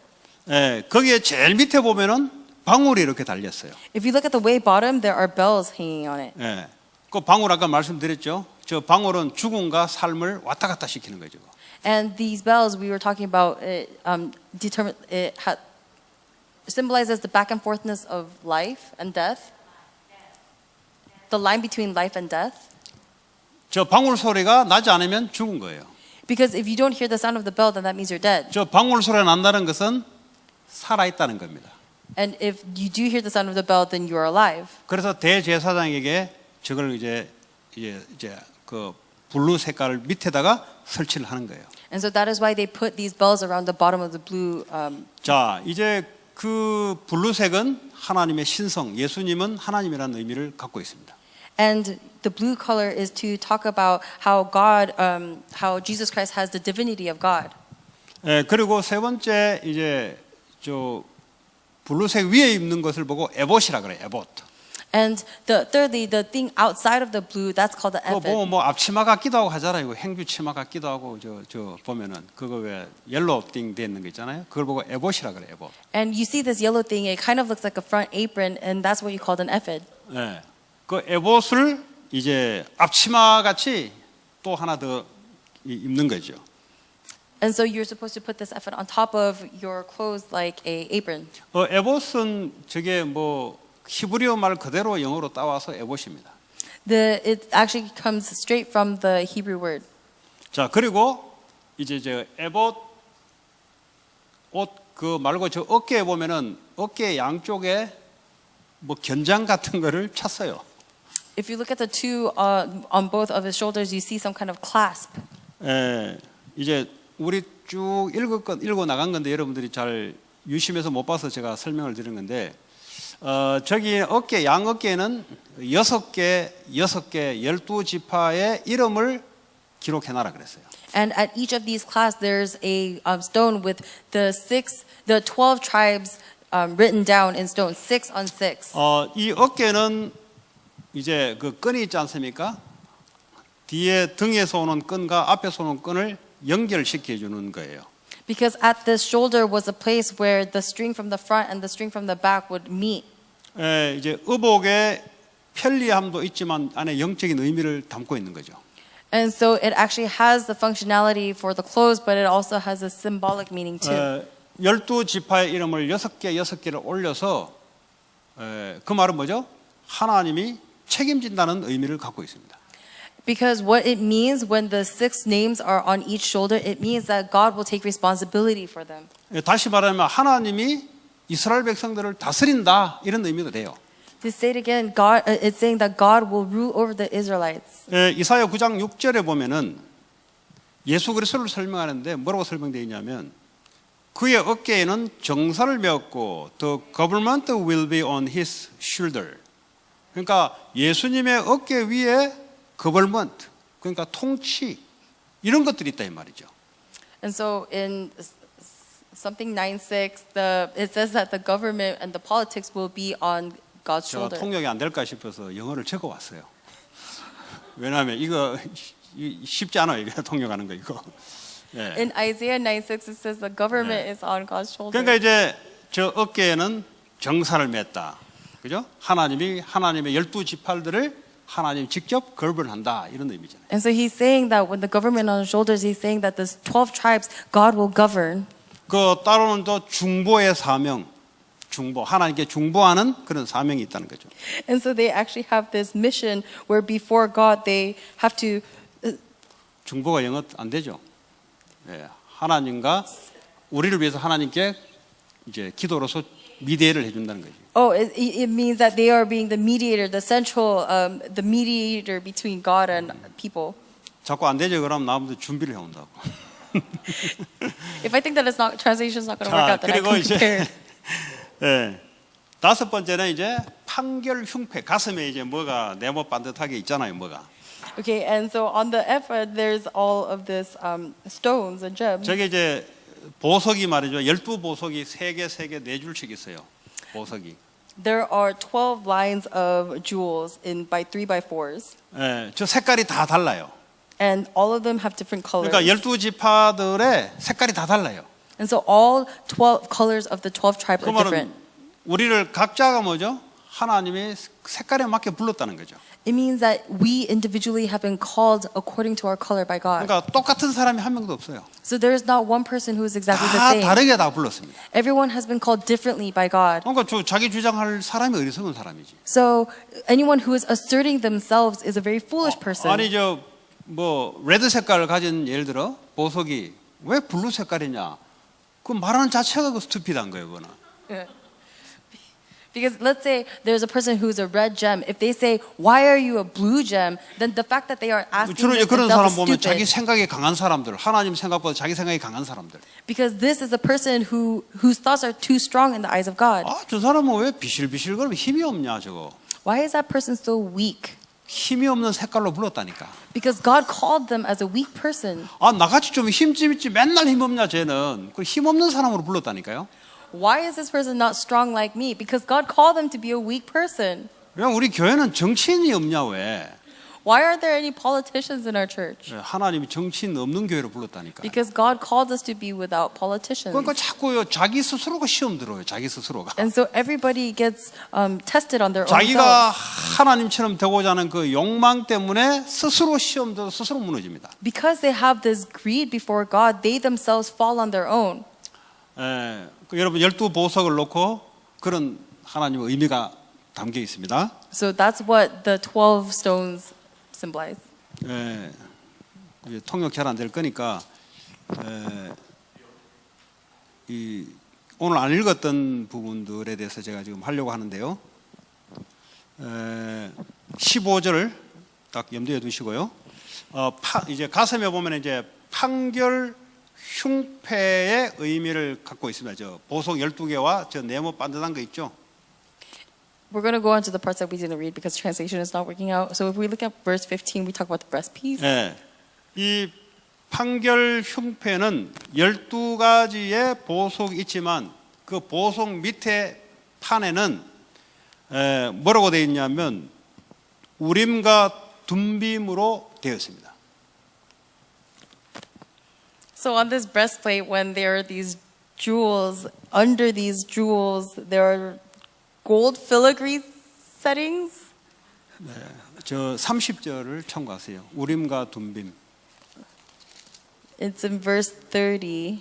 예, 거기에 제일 밑에 보면은 방울이 이렇게 달렸어요. If you look at the way bottom, there are bells hanging on it. 예, 그 방울 아까 말씀드렸죠. 저 방울은 죽음과 삶을 왔다 갔다 시키는 거죠. And these bells we were talking about, symbolizes the back and forthness of life and death. The line between life and death. 저 방울 소리가 나지 않으면 죽은 거예요. Because if you don't hear the sound of the bell, then that means you're dead. 저 방울 소리가 난다는 것은 살아 있다는 겁니다. And if you do hear the sound of the bell, then you are alive. 그래서 대제사장에게 저걸 이제 그 블루 색깔을 밑에다가 설치를 하는 거예요. And so that is why they put these bells around the bottom of the blue. 자, 이제 그 블루색은 하나님의 신성, 예수님은 하나님이라는 의미를 갖고 있습니다. And the blue color is to talk about how how Jesus Christ has the divinity of God. 예, 그리고 세 번째 이제 저 블루색 위에 입는 것을 보고 에봇이라 그래요. 에봇. And thirdly, the thing outside of the blue, that's called the 그거 ephod. 보면 뭐 앞치마 같기도 하고 하잖아요. 이거 행주 치마 같기도 하고 저 보면은 그거 왜 옐로우 띵 돼 있는 거 있잖아요. 그걸 보고 에봇이라 그래요. 에봇. And you see this yellow thing, it kind of looks like a front apron, and that's what you called an ephod. 예. 그 에봇을 이제 앞치마 같이 또 하나 더 입는 거죠. And so you're supposed to put this ephod on top of your clothes like a apron. 에봇은 저게 뭐 히브리어 말 그대로 영어로 따와서 에봇입니다. It actually comes straight from the Hebrew word. 자, 그리고 이제 저 에봇 옷 그 말고 저 어깨에 보면은 어깨 양쪽에 뭐 견장 같은 거를 찼어요. If you look at the two on both of his shoulders, you see some kind of clasp. 이제 우리 쭉 읽어 나간 건데 여러분들이 잘 유심해서 못 봐서 제가 설명을 드린 건데 저기 양 어깨에는 6개 12지파의 이름을 기록해 놔라 그랬어요. And at each of these clasps, there's a stone with the 12 tribes written down in stone, 6 on 6. 이 어깨는 이제 그 끈이 있지 않습니까? 뒤에 등에서 오는 끈과 앞에서 오는 끈을 연결시켜 주는 거예요. Because at the shoulder was a place where the string from the front and the string from the back would meet. 이제 의복의 편리함도 있지만 안에 영적인 의미를 담고 있는 거죠. And so it actually has the functionality for the clothes, but it also has a symbolic meaning too. 12지파의 이름을 6개를 올려서 그 말은 뭐죠? 하나님이 책임진다는 의미를 갖고 있습니다. Because what it means when the 6 names are on each shoulder, it means that God will take responsibility for them. 다시 말하면 하나님이 이스라엘 백성들을 다스린다 이런 의미도 돼요. To say it again, it's saying that God will rule over the Israelites. 이사야 9장 6절에 보면은 예수 그리스도를 설명하는데 뭐라고 설명되어 있냐면 그의 어깨에는 정사를 메었고 the government will be on his shoulder. 그러니까 예수님의 어깨 위에 government, 그러니까 통치 이런 것들이 있다 이 말이죠. And so in something 9:6, it says that the government and the politics will be on God's 제가 shoulder. 통역이 안 될까 싶어서 영어를 적어왔어요. 왜냐하면 이거 쉽지 않아요. 이거 통역하는 거 이거. 예. In Isaiah 9:6, it says the government is on God's shoulder. 그러니까 이제 저 어깨에는 정사를 맸다. 그죠? 하나님의 12지파들을 하나님 직접 걸번한다 이런 의미잖아요. And so he's saying that when the government on his shoulders, he's saying that the 12 tribes, God will govern. 그 따로는 또 중보의 사명, 중보 하나님께 중보하는 그런 사명이 있다는 거죠. And so they actually have this mission where before God they have to 중보가 영어 안 되죠. 예, 하나님과 우리를 위해서 하나님께 이제 기도로서 미대를 해준다는 거죠. it means that they are being the mediator, the central, the mediator between God and people. 자꾸 안 되죠. 그럼 나무도 준비를 해온다고. If I think that it's not translation is not going to work out, then I 그리고 can 이제 compare. 예, 다섯 번째는 이제 판결 흉패 가슴에 이제 뭐가 네모 반듯하게 있잖아요. 뭐가. Okay, and so on the ephod, there's all of this stones and gems. 저게 이제 보석이 말이죠. 12보석이 3개, 4줄씩 있어요. 보석이. There are 12 lines of jewels in by 3x4s, 예, 저 색깔이 다 달라요. and all of them have different colors. 그러니까 12지파들의 색깔이 다 달라요. And so all 12 colors of the 12 tribes 그 are different. 말은 우리를 각자가 뭐죠? 하나님의 색깔에 맞게 불렀다는 거죠. It means that we individually have been called according to our color by God. 그러니까 똑같은 사람이 한 명도 없어요. So there is not one person who is exactly the 다 same. 다르게 다 불렀습니다. Everyone has been called differently by God. 그러니까 자기 주장할 사람이 어리석은 사람이지. So anyone who is asserting themselves is a very foolish person. 아니 뭐 레드 색깔을 가진 예를 들어 보석이 왜 블루 색깔이냐? 그 말하는 자체가 그 스투피드한 거예요, 그거는. Because let's say there's a person who's a red gem. If they say, "Why are you a blue gem?" then the fact that they are asking 주로 이제 this 그런 themselves 사람 is 보면 자기 stupid. 생각이 강한 사람들, 하나님 생각보다 자기 생각이 강한 사람들. Because this is a person whose thoughts are too strong in the eyes of God. 저 사람은 왜 비실비실 그러면 힘이 없냐 저거. Why is that person so weak? 힘이 없는 색깔로 불렀다니까. Because God called them as a weak person. 나같이 좀 힘집 있지 맨날 힘 없냐 쟤는. 그 힘 없는 사람으로 불렀다니까요. Why is this person not strong like me? Because God called them to be a weak person. 그냥 우리 교회는 정치인이 없냐 왜? Why are there any politicians in our church? 하나님이 정치인 없는 교회로 불렀다니까. Because God called us to be without politicians. 그러니까 자꾸요 자기 스스로가 시험 들어요. 자기 스스로가. And so everybody gets tested on their own 자기가 selves. 하나님처럼 되고자 하는 그 욕망 때문에 스스로 시험 들어 스스로 무너집니다. Because they have this greed before God, they themselves fall on their own. 여러분 12보석을 놓고 그런 하나님의 의미가 담겨 있습니다. So that's what the 12 stones symbolize. 이제 통역 잘 안 될 거니까 오늘 안 읽었던 부분들에 대해서 제가 지금 하려고 하는데요. 15절을 딱 염두에 두시고요. 이제 가슴에 보면 이제 판결 흉패의 의미를 갖고 있습니다. 저 보석 12개와 저 네모 반듯한 거 있죠. We're going to go on to the parts that we didn't read because translation is not working out. So if we look at verse 15, we talk about the breastpiece. 이 판결 흉패는 12가지의 보석이 있지만 그 보석 밑에 판에는 뭐라고 되어 있냐면 우림과 둠빔으로 되어 있습니다. So on this breastplate, when there are these jewels, under these jewels, there are gold filigree settings. 저 30절을 참고하세요. 우림과 둠빔. It's in verse 30.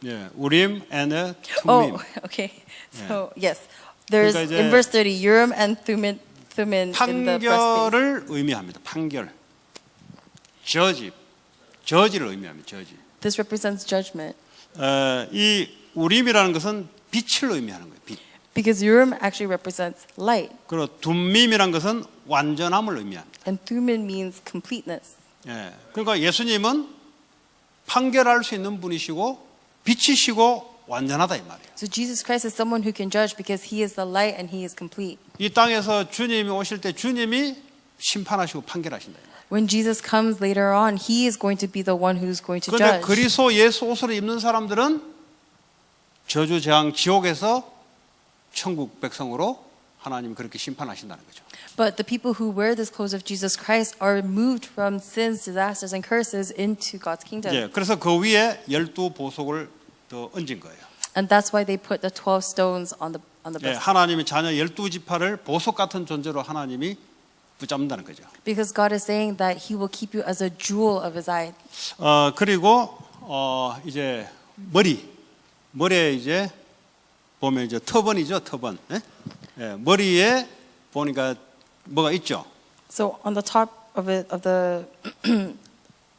예, 우림 and 툼밈. Oh, okay. So yes, there's 그러니까 이제 in verse 30 Urim and Thummim in the breastplate. 판결을 의미합니다. 판결. 저지를 의미합니다. 저지. This represents judgment 이 우림이라는 것은 빛을 의미하는 거예요. 빛. because Urim actually represents light, 그리고 둠밈이라는 것은 완전함을 의미합니다. and Thummim means completeness. 예, 그러니까 예수님은 판결할 수 있는 분이시고 빛이시고 완전하다 이 말이에요. So Jesus Christ is someone who can judge because He is the light and He is complete. 이 땅에서 주님이 오실 때 주님이 심판하시고 판결하신다. When Jesus comes later on, He is going to be the one who's going to 그런데 judge. 그리스도 예수 옷을 입는 사람들은 저주 재앙 지옥에서 천국 백성으로 하나님이 그렇게 심판하신다는 거죠. But the people who wear this clothes of Jesus Christ are moved from sins, disasters, and curses into God's kingdom. 예, 그래서 그 위에 12보석을 더 얹은 거예요. And that's why they put the 12 stones on the 예, breastplate. 하나님의 자녀 12지파를 보석 같은 존재로 하나님이 붙잡는다는 거죠. Because God is saying that He will keep you as a jewel of His eye. 그리고 이제 머리에 이제 보면 이제 터번이죠, 터번. 예? 예, 머리에 보니까 뭐가 있죠. So on the top of it, of the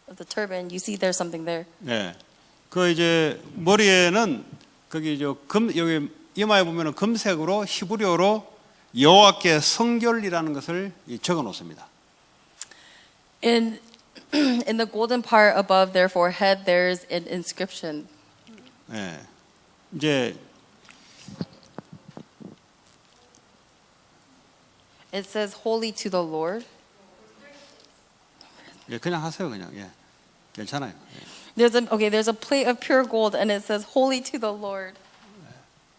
of the turban, you see there's something there. 예, 그 이제 머리에는 거기 여기 이마에 보면은 금색으로 히브리어로 여호와께 성결이라는 것을 적어 놓습니다. In the golden part above their forehead, there's an inscription. 예, 이제 It says, "Holy to the Lord." 예, 그냥 하세요, 그냥. 예, 괜찮아요. 예. There's a plate of pure gold, and it says, "Holy to the Lord."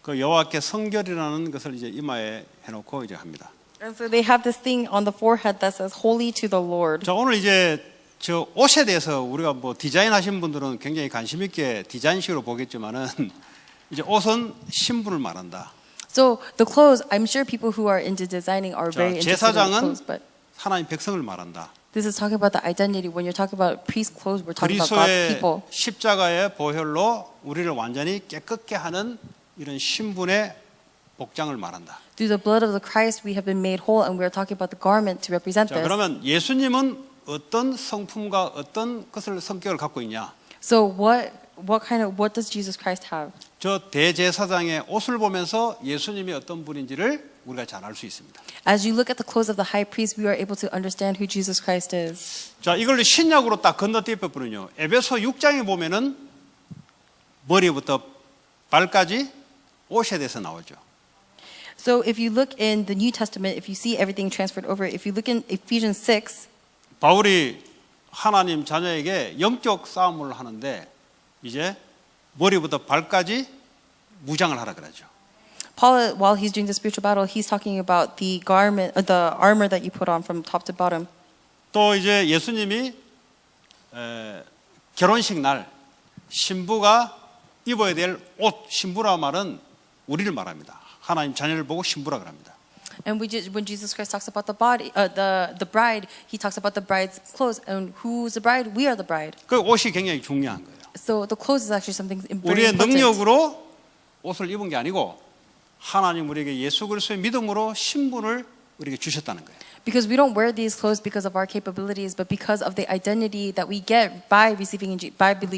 그 여호와께 성결이라는 것을 이제 이마에 해놓고 이제 합니다. And so they have this thing on the forehead that says, "Holy to the Lord." 자, 오늘 이제 저 옷에 대해서 우리가 뭐 디자인하신 분들은 굉장히 관심 있게 디자인식으로 보겠지만은 이제 옷은 신분을 말한다. So the clothes, I'm sure people who are into designing are 자, very interested in the 제사장은 clothes, but 하나님 백성을 말한다. this is talking about the identity. When you're talking about priest clothes, we're talking about God's 그리스도의 people. 십자가의 보혈로 우리를 완전히 깨끗게 하는 이런 신분의 복장을 말한다. Through the blood of the Christ, we have been made whole, and we're talking about the garment to represent 자, this. 그러면 예수님은 어떤 성품과 어떤 것을 성격을 갖고 있냐? So what does Jesus Christ have? 저 대제사장의 옷을 보면서 예수님이 어떤 분인지를 우리가 잘 알 수 있습니다. As you look at the clothes of the high priest, we are able to understand who Jesus Christ is. 자, 이걸 신약으로 딱 건너뛸 뿐은요. 에베소 6장에 보면은 머리부터 발까지 옷에 대해서 나오죠. So if you look in the New Testament, if you see everything transferred over, if you look in Ephesians 6, 바울이 하나님 자녀에게 영적 싸움을 하는데 이제 머리부터 발까지 무장을 하라 그러죠. Paul, while he's doing the spiritual battle, he's talking about the garment, the armor that you put on from top to bottom. 또 이제 예수님이 결혼식 날 신부가 입어야 될 옷, 신부라 말은 우리를 말합니다. 하나님 자녀를 보고 신부라 그럽니다. And when Jesus Christ talks about the body, the bride, he talks about the bride's clothes. And who's the bride? We are the bride. 그 옷이 굉장히 중요한 거예요. So the clothes is actually something very 우리의 important. 능력으로 옷을 입은 게 아니고 하나님 우리에게 예수 그리스도의 믿음으로 신분을 우리에게 주셨다는 거예요. Because we don't wear these clothes because of our capabilities, but because of the identity that we get by believing in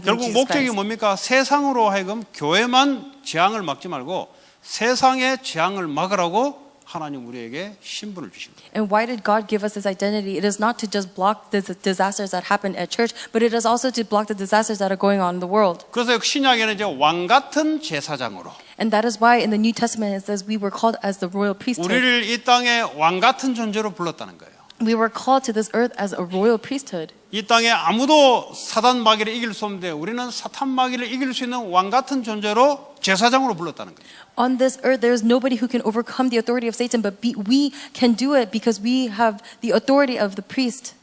결국 Jesus 목적이 Christ. 뭡니까? 세상으로 하여금 교회만 재앙을 막지 말고 세상의 재앙을 막으라고 하나님 우리에게 신분을 주신 거예요. And why did God give us this identity? It is not to just block the disasters that happen at church, but it is also to block the disasters that are going on in the world. 그래서 신약에는 이제 왕 같은 제사장으로 And that is why in the New Testament it says we were called as the royal priesthood. 우리를 이 땅에 왕 같은 존재로 불렀다는 거예요. We were called to this earth as a royal priesthood. 이 땅에 아무도 사단 마귀를 이길 수 없는데 우리는 사탄 마귀를 이길 수 있는 왕 같은 존재로 제사장으로 불렀다는 거예요. On this earth, there is nobody who can overcome the authority of Satan, but we can do it because we have the authority of the priest.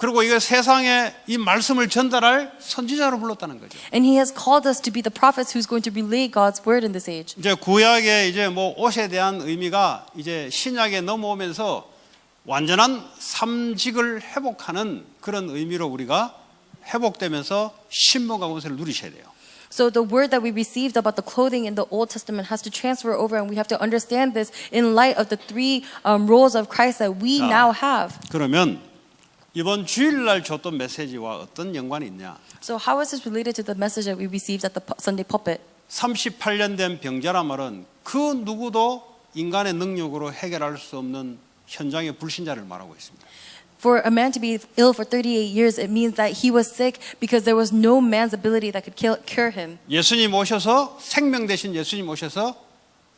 그리고 이거 세상에 이 말씀을 전달할 선지자로 불렀다는 거죠. And he has called us to be the prophets who's going to relay God's word in this age. 이제 구약의 이제 뭐 옷에 대한 의미가 이제 신약에 넘어오면서 완전한 삼직을 회복하는 그런 의미로 우리가 회복되면서 신분과 권세를 누리셔야 돼요. So the word that we received about the clothing in the Old Testament has to transfer over, and we have to understand this in light of the three roles of Christ that we now have. 그러면 이번 주일날 줬던 메시지와 어떤 연관이 있냐? So how is this related to the message that we received at the Sunday pulpit? 38년 된 병자란 말은 그 누구도 인간의 능력으로 해결할 수 없는 현장의 불신자를 말하고 있습니다. For a man to be ill for 38 years, it means that he was sick because there was no man's ability that could cure him. 예수님 오셔서 생명 대신 예수님 오셔서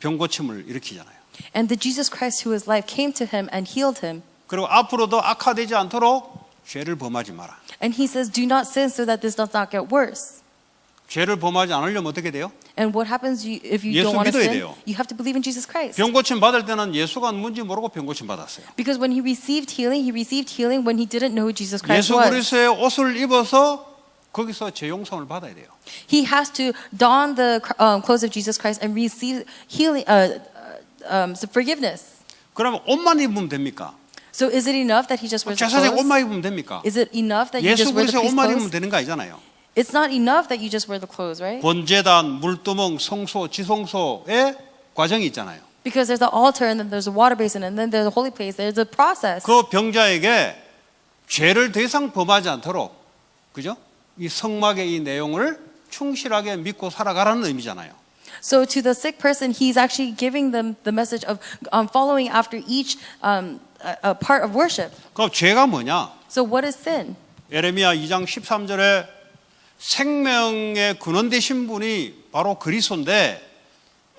병 고침을 일으키잖아요. And the Jesus Christ who is life came to him and healed him. 그리고 앞으로도 악화되지 않도록 죄를 범하지 마라. And he says, do not sin so that this does not get worse. 죄를 범하지 않으려면 어떻게 돼요? And what happens if you 예수 don't want to 믿어야 sin? 돼요. You have to believe in Jesus Christ. 병 고침 받을 때는 예수가 뭔지 모르고 병 고침 받았어요. Because when he received healing when he didn't know who Jesus Christ 예수 was. 그리스도의 옷을 입어서 거기서 죄 용서를 받아야 돼요. He has to don the clothes of Jesus Christ and receive healing, forgiveness. 그러면 옷만 입으면 됩니까? So is it enough that he just wears the 제사장 clothes? 옷만 입으면 됩니까? Is it enough that you 예수 just wear the 그리스도의 priest's 옷만 입으면 clothes? 되는 거 아니잖아요. It's not enough that you just wear the clothes, right? 번제단, 물두멍, 성소, 지성소의 과정이 있잖아요. Because there's the altar and then there's a water basin and then there's a holy place. There's a process. 그 병자에게 죄를 더 이상 범하지 않도록, 그죠? 이 성막의 이 내용을 충실하게 믿고 살아가라는 의미잖아요. So to the sick person, he's actually giving them the message of following after each a part of worship. 그럼 죄가 뭐냐? So what is sin? 에레미야 2장 13절에 생명의 근원 되신 분이 바로 그리스도인데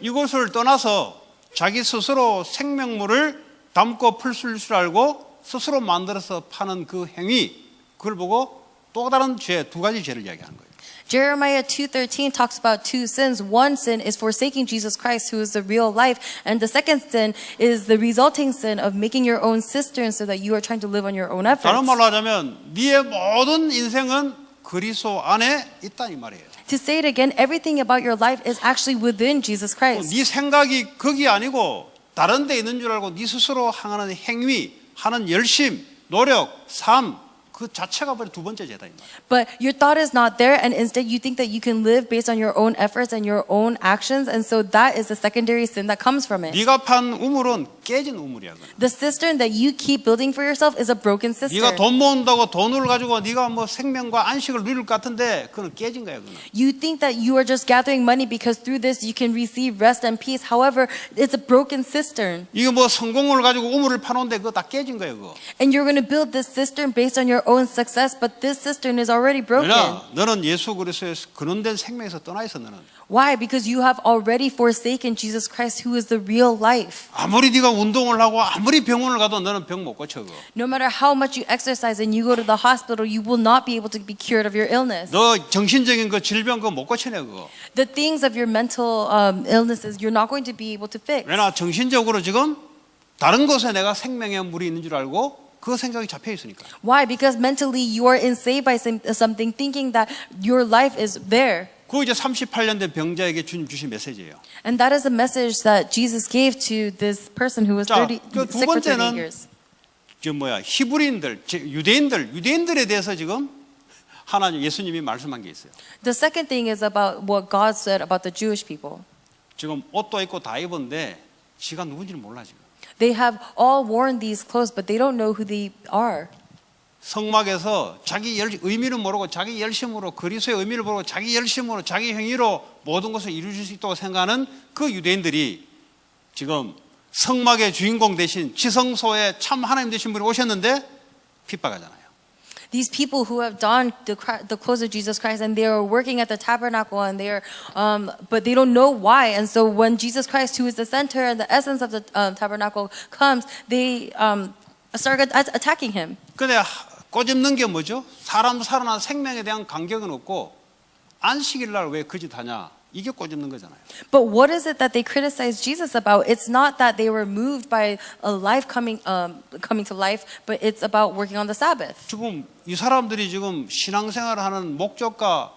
이것을 떠나서 자기 스스로 생명물을 담고 풀 줄 알고 스스로 만들어서 파는 그 행위, 그걸 보고 또 다른 죄, 두 가지 죄를 이야기하는 거예요. Jeremiah 2:13 talks about two sins. One sin is forsaking Jesus Christ, who is the real life, and the second sin is the resulting sin of making your own cistern so that you are trying to live on your own efforts. 다른 말로 하자면 네의 모든 인생은 그리스도 안에 있다 이 말이에요. To say it again, everything about your life is actually within Jesus Christ. 네 생각이 거기 아니고 다른 데 있는 줄 알고 네 스스로 하는 행위, 하는 열심, 노력, 삶 그 자체가 바로 두 번째 죄다 이 말이에요. But your thought is not there, and instead you think that you can live based on your own efforts and your own actions, and so that is the secondary sin that comes from it. 네가 판 우물은 깨진 우물이야. 그건. The cistern that you keep building for yourself is a broken 네가 cistern. 돈 모은다고 돈을 가지고 네가 뭐 생명과 안식을 누릴 것 같은데 그건 깨진 거야. 그건. You think that you are just gathering money because through this you can receive rest and peace. However, it's a broken cistern. 이거 뭐 성공을 가지고 우물을 파놓은데 그거 다 깨진 거야. 그거. And you're going to build this cistern based on your own success, but this cistern is already broken. 왜냐? 너는 예수 그리스도의 근원된 생명에서 떠나 있어 너는. Why? Because you have already forsaken Jesus Christ, who is the real life. 아무리 네가 운동을 하고 아무리 병원을 가도 너는 병 못 고쳐. 그거. No matter how much you exercise and you go to the hospital, you will not be able to be cured of your illness. 너 정신적인 그 질병 그거 못 고쳐내 그거. The things of your mental illnesses, you're not going to be able to fix. 왜냐? 정신적으로 지금 다른 곳에 내가 생명의 물이 있는 줄 알고 그 생각이 잡혀 있으니까. Why? Because mentally you are enslaved by something, thinking that your life is there. 그 이제 38년 된 병자에게 주님 주신 메시지예요. And that is the message that Jesus gave to this person who was 자, 30, 그두 sick for 38 번째는 years. 히브리인들, 유대인들에 대해서 지금 하나님 예수님이 말씀한 게 있어요. The second thing is about what God said about the Jewish people. 지금 옷도 입고 다 입었는데 지가 누군지를 몰라 지금. They have all worn these clothes, but they don't know who they are. 성막에서 자기 의미를 모르고 자기 열심으로 그리스도의 의미를 모르고 자기 열심으로 자기 행위로 모든 것을 이루어질 수 있다고 생각하는 그 유대인들이 지금 성막의 주인공 대신 지성소에 참 하나님 되신 분이 오셨는데 핍박하잖아요. These people who have donned the clothes of Jesus Christ and they are working at the tabernacle and they are, but they don't know why. And so when Jesus Christ, who is the center and the essence of the tabernacle, comes, they start attacking him. 근데 꼬집는 게 뭐죠? 사람 살아난 생명에 대한 간격은 없고 안식일 날 왜 그 짓 하냐? 이게 꼬집는 거잖아요. But what is it that they criticize Jesus about? It's not that they were moved by a life coming to life, but it's about working on the Sabbath. 지금 이 사람들이 지금 신앙생활을 하는 목적과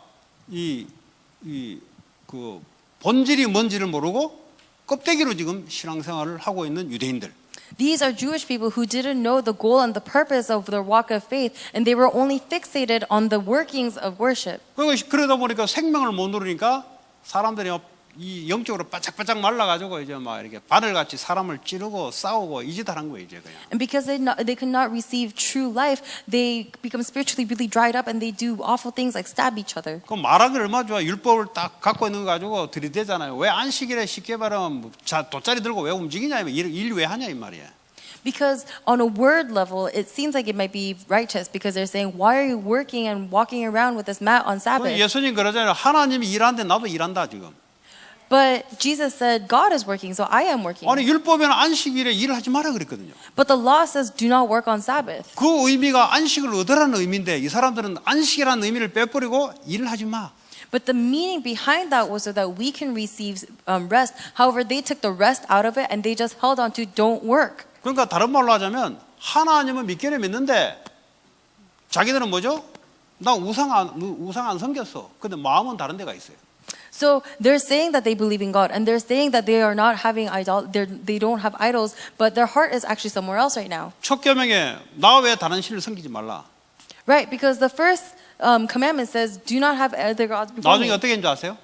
그 본질이 뭔지를 모르고 껍데기로 지금 신앙생활을 하고 있는 유대인들. These are Jewish people who didn't know the goal and the purpose of their walk of faith, and they were only fixated on the workings of worship. 그러다 보니까 생명을 못 누리니까 사람들이 이 영적으로 바짝바짝 말라가지고 이제 막 이렇게 바늘같이 사람을 찌르고 싸우고 이 짓 하는 거예요 이제 그냥. And because they could not receive true life, they become spiritually really dried up, and they do awful things like stab each other. 그 말하기 얼마나 좋아. 율법을 딱 갖고 있는 거 가지고 들이대잖아요. 왜 안식일에 쉽게 말하면 돗자리 들고 왜 움직이냐, 일 왜 하냐 이 말이야. Because on a word level, it seems like it might be righteous because they're saying, why are you working and walking around with this mat on Sabbath? 예수님 그러잖아요. 하나님이 일하는데 나도 일한다 지금. But Jesus said, God is working, so I am working. 아니 율법에는 안식일에 일을 하지 마라 그랬거든요. But the law says, do not work on Sabbath. 그 의미가 안식을 얻으라는 의미인데 이 사람들은 안식이라는 의미를 빼버리고 일을 하지 마. But the meaning behind that was so that we can receive rest. However, they took the rest out of it and they just held on to don't work. 그러니까 다른 말로 하자면 하나님은 믿기는 믿는데 자기들은 뭐죠? 나 우상 안 섬겼어. 근데 마음은 다른 데가 있어요. So they're saying that they believe in God, and they're saying that they are not having they don't have idols, but their heart is actually somewhere else right now. 첫 계명에 나 외에 다른 신을 섬기지 말라. Right, because the first commandment says, "Do not have other gods before 나중에 me." 어떻게 했는지 아세요?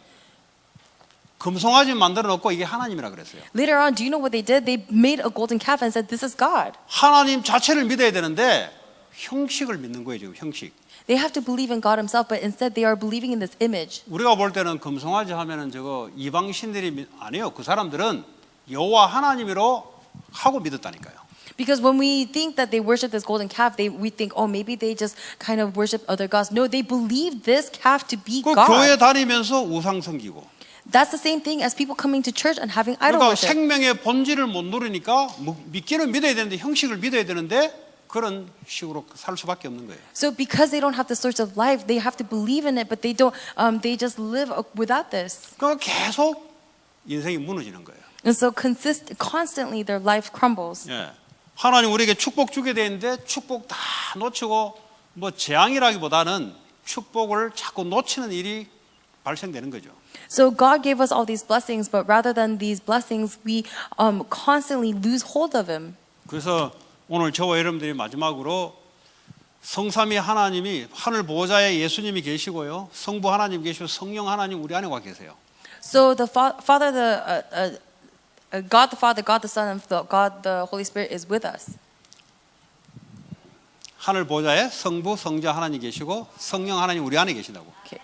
금송아지 만들어 놓고 이게 하나님이라 그랬어요. Later on, do you know what they did? They made a golden calf and said, "This is God." 하나님 자체를 믿어야 되는데 형식을 믿는 거예요, 지금 형식. They have to believe in God Himself, but instead they are believing in this image. 우리가 볼 때는 금송아지 하면은 저거 이방 신들이 아니에요. 그 사람들은 여호와 하나님으로 하고 믿었다니까요. Because when we think that they worship this golden calf, we think, oh, maybe they just kind of worship other gods. No, they believe this calf to be 그 교회 God. 다니면서 우상 섬기고. That's the same thing as people coming to church and having idol 그러니까 worship. 생명의 본질을 못 누리니까 믿기는 믿어야 되는데 형식을 믿어야 되는데 그런 식으로 살 수밖에 없는 거예요. So because they don't have the source of life, they have to believe in it, but they don't. They just live without this, 그러니까 계속 인생이 무너지는 거예요. and so constantly their life crumbles. 예. 하나님 우리에게 축복 주게 되는데 축복 다 놓치고 뭐 재앙이라기보다는 축복을 자꾸 놓치는 일이 발생되는 거죠. So God gave us all these blessings, but rather than these blessings, we constantly lose hold of Him. 그래서 오늘 저와 여러분들이 마지막으로 성삼위 하나님이 하늘 보호자에 예수님이 계시고요, 성부 하나님 계시고 성령 하나님 우리 안에 와 계세요. So the Father, God the Father, God the Son, and God the Holy Spirit is with us. 하늘 보호자에 성부, 성자 하나님 계시고 성령 하나님 우리 안에 계시다고. Okay.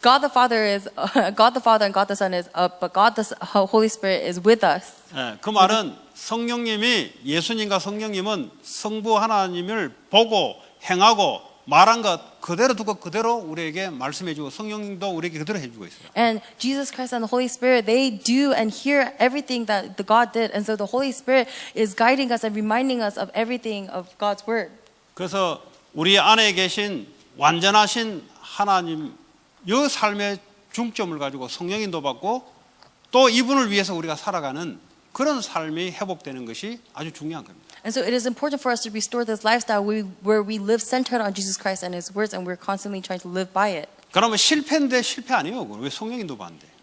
God the Father and God the Son is up, but God the Holy Spirit is with us. 예, 그 말은 성령님이 예수님과 성령님은 성부 하나님을 보고 행하고 말한 것 그대로 두고 그대로 우리에게 말씀해주고 성령님도 우리에게 그대로 해주고 있어요. And Jesus Christ and the Holy Spirit, they do and hear everything that the God did. And so the Holy Spirit is guiding us and reminding us of everything of God's word. 그래서 우리 안에 계신 완전하신 하나님 이 삶의 중점을 가지고 성령인도 받고 또 이분을 위해서 우리가 살아가는 그런 삶이 회복되는 것이 아주 중요한 겁니다. And so it is important for us to restore this lifestyle where we live centered on Jesus Christ and His words, and we're constantly trying to live by it. 그러면 실패인데 실패 아니에요. 왜 성령인도 받는데?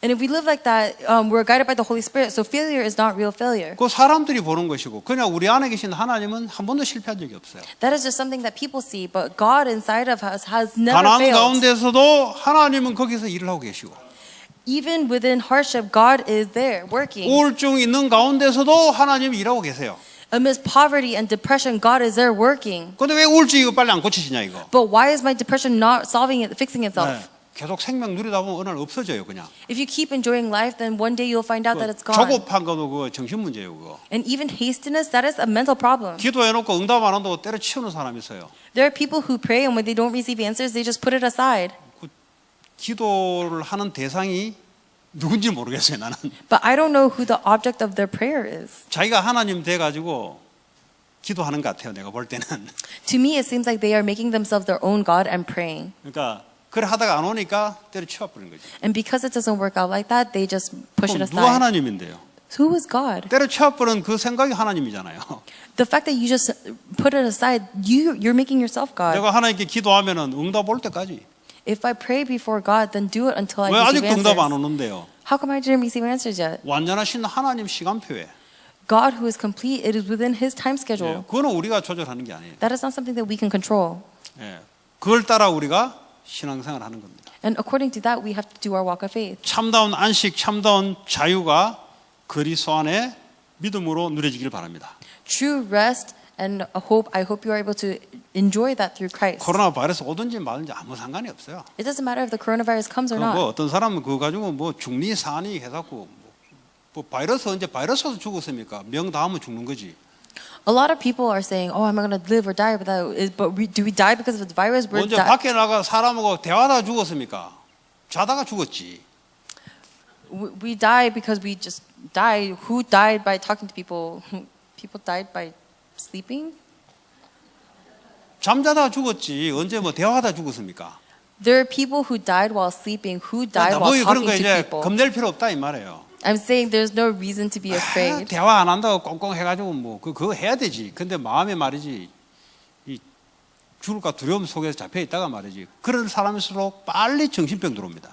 And if we live like that, we're guided by the Holy Spirit. So failure is not real failure. 그 사람들이 보는 것이고 그냥 우리 안에 계신 하나님은 한 번도 실패한 적이 없어요. That is just something that people see, but God inside of us has never 가나안 failed. 가운데서도 하나님은 거기서 일을 하고 계시고 Even within hardship, God is there working. 우울증 있는 가운데서도 하나님이 일하고 계세요. Amidst poverty and depression, God is there working. 근데 왜 우울증 이거 빨리 안 고치시냐 이거? But why is my depression not fixing itself? 네, 계속 생명 누리다 보면 어느 날 없어져요 그냥. If you keep enjoying life, then one day you'll find out that it's gone. 조급한 거도 그거 정신 문제예요 그거. And even hastiness, that is a mental problem. 기도해놓고 응답 안 한다고 때려치우는 사람이 있어요. There are people who pray and when they don't receive answers, they just put it aside. 그 기도를 하는 대상이 누군지 모르겠어요 나는. But I don't know who the object of their prayer is. 자기가 하나님 돼가지고 기도하는 것 같아요 내가 볼 때는. To me, it seems like they are making themselves their own God and praying. 그러니까 그래 하다가 안 오니까 때려치워버린 거죠. And because it doesn't work out like that, they just push it 그럼 누가 aside. 하나님인데요? Who is God? 때려치워버린 그 생각이 하나님이잖아요. The fact that you just put it aside, you're making yourself God. 내가 하나님께 기도하면은 응답 올 때까지. If I pray before God, then do it until I 왜 receive 아직도 응답 안 answers. 오는데요? How come I didn't receive answers yet? 완전하신 하나님 시간표에. God who is complete, it is within His time 예, schedule. 그거는 우리가 조절하는 게 아니에요. That is not something that we can control. 예, 그걸 따라 우리가 신앙생활 하는 겁니다. And according to that, we have to do our walk of faith. 참다운 안식, 참다운 자유가 그리스도 안에 믿음으로 누려지길 바랍니다. True rest and a hope, I hope you are able to enjoy that through Christ. 코로나 바이러스 오든지 말든지 아무 상관이 없어요. It doesn't matter if the coronavirus comes or 뭐 not. 어떤 사람은 그거 가지고 뭐 중리 사니 해갖고 뭐 바이러스 언제 바이러스에서 죽었습니까? 명 닿으면 죽는 거지. A lot of people are saying, "Oh, am I going to live or die?" Do we die because of the virus? We're 언제 밖에 나가 사람하고 대화하다가 죽었습니까? 자다가 죽었지. we die because we just die. Who died by talking to people? People died by sleeping. 잠자다가 죽었지. 언제 뭐 대화하다 죽었습니까? There are people who died while sleeping. Who died while 나보기 그런 talking 거 to 이제 people. 겁낼 필요 없다 이 말이에요. I'm saying there's no reason to be afraid. 대화 안 한다고 꽁꽁 해가지고 뭐 그거 해야 되지. 근데 마음에 말이지 이 죽을까 두려움 속에서 잡혀 있다가 말이지. 그런 사람일수록 빨리 정신병 들어옵니다.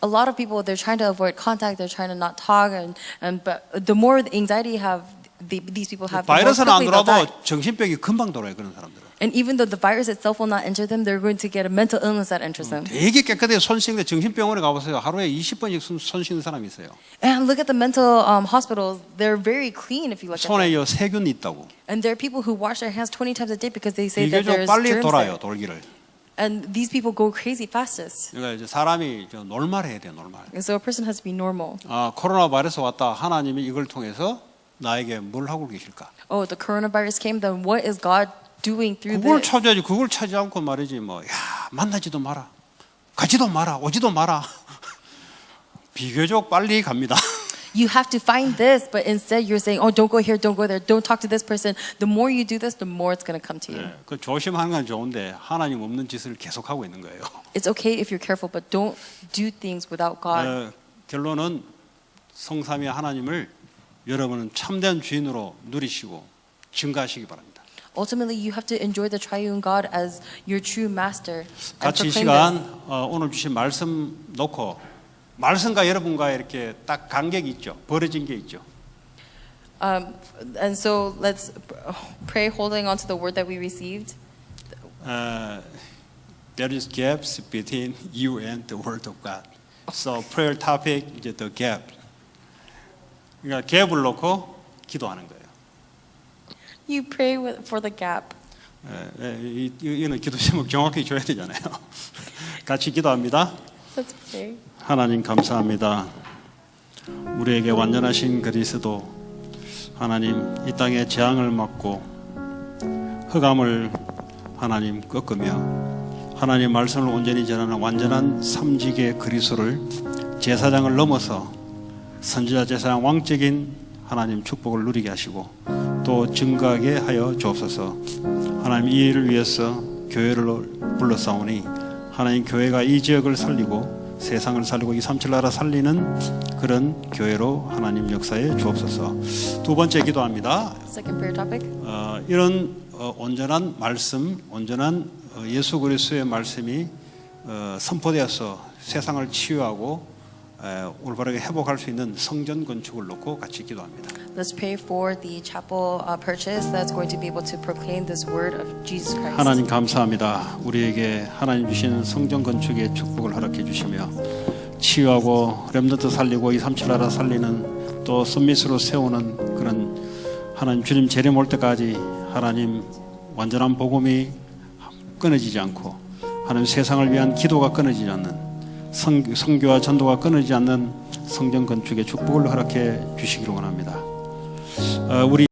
A lot of people, they're trying to avoid contact. They're trying to not talk, but the more anxiety these people have, the more 바이러스는 안 quickly they'll die. 들어도 정신병이 금방 돌아요 그런 사람들은. And even though the virus itself will not enter them, they're going to get a mental illness that enters them. 되게 깨끗하게 손 씻는데 정신병원에 가보세요. 하루에 20번씩 손 씻는 사람이 있어요. And look at the mental hospitals; they're very clean if you look at them. 손에 세균 있다고. And there are people who wash their hands 20 times a day because they say that 비교적 there's 빨리 germs 돌아요 there. 돌기를. And these people go crazy fastest. 그러니까 이제 사람이 놀말해야 돼요 놀말. And so a person has to be normal. 아 코로나 바이러스 왔다. 하나님이 이걸 통해서 나에게 뭘 하고 계실까? Oh, the coronavirus came. Then what is God doing through 그걸 this? 찾아야지. 그걸 찾지 않고 말이지 뭐. 야 만나지도 마라. 가지도 마라. 오지도 마라. 비교적 빨리 갑니다. You have to find this, but instead you're saying, "Oh, don't go here, don't go there, don't talk to this person." The more you do this, the more it's going to come to you. 네, 그 조심하는 건 좋은데 하나님 없는 짓을 계속 하고 있는 거예요. It's okay if you're careful, but don't do things without God. 결론은 성삼위 하나님을 여러분은 참된 주인으로 누리시고 증가하시기 바랍니다. Ultimately, you have to enjoy the triune God as your true master and 같이 이 proclaim 시간 this. 오늘 주신 말씀 놓고 말씀과 여러분과 이렇게 딱 간격이 있죠. 벌어진 게 있죠. And so let's pray holding on to the word that we received. There is gaps between you and the Word of God. So prayer topic is the gap. 그러니까 갭을 놓고 기도하는 거예요. You pray for the gap. 이는 기도 제목 정확히 줘야 되잖아요. 같이 기도합니다. Let's pray. 하나님 감사합니다. 우리에게 완전하신 그리스도 하나님 이 땅에 재앙을 맞고 흑암을 하나님 꺾으며 하나님 말씀을 온전히 전하는 완전한 삼직의 그리스도를 제사장을 넘어서 선지자 제사장 왕적인 하나님 축복을 누리게 하시고 또 증거하게 하여 주옵소서. 하나님 이 일을 위해서 교회를 불러싸우니 하나님 교회가 이 지역을 살리고 세상을 살리고 237 나라 살리는 그런 교회로 하나님 역사에 주옵소서. 두 번째 기도합니다. Second prayer topic. 이런 온전한 말씀, 온전한 예수 그리스도의 말씀이 선포되어서 세상을 치유하고 올바르게 회복할 수 있는 성전 건축을 놓고 같이 기도합니다. Let's pray for the chapel purchase that's going to be able to proclaim this word of Jesus Christ. 하나님 감사합니다. 우리에게 하나님 주시는 성전 건축의 축복을 허락해 주시며 치유하고 렘넌트 살리고 237 나라 살리는 또 서밋으로 세우는 그런 하나님 주님 재림 올 때까지 하나님 완전한 복음이 끊어지지 않고 하나님 세상을 위한 기도가 끊어지지 않는 선교와 전도가 끊어지지 않는 성전 건축의 축복을 허락해 주시기를 원합니다. 우리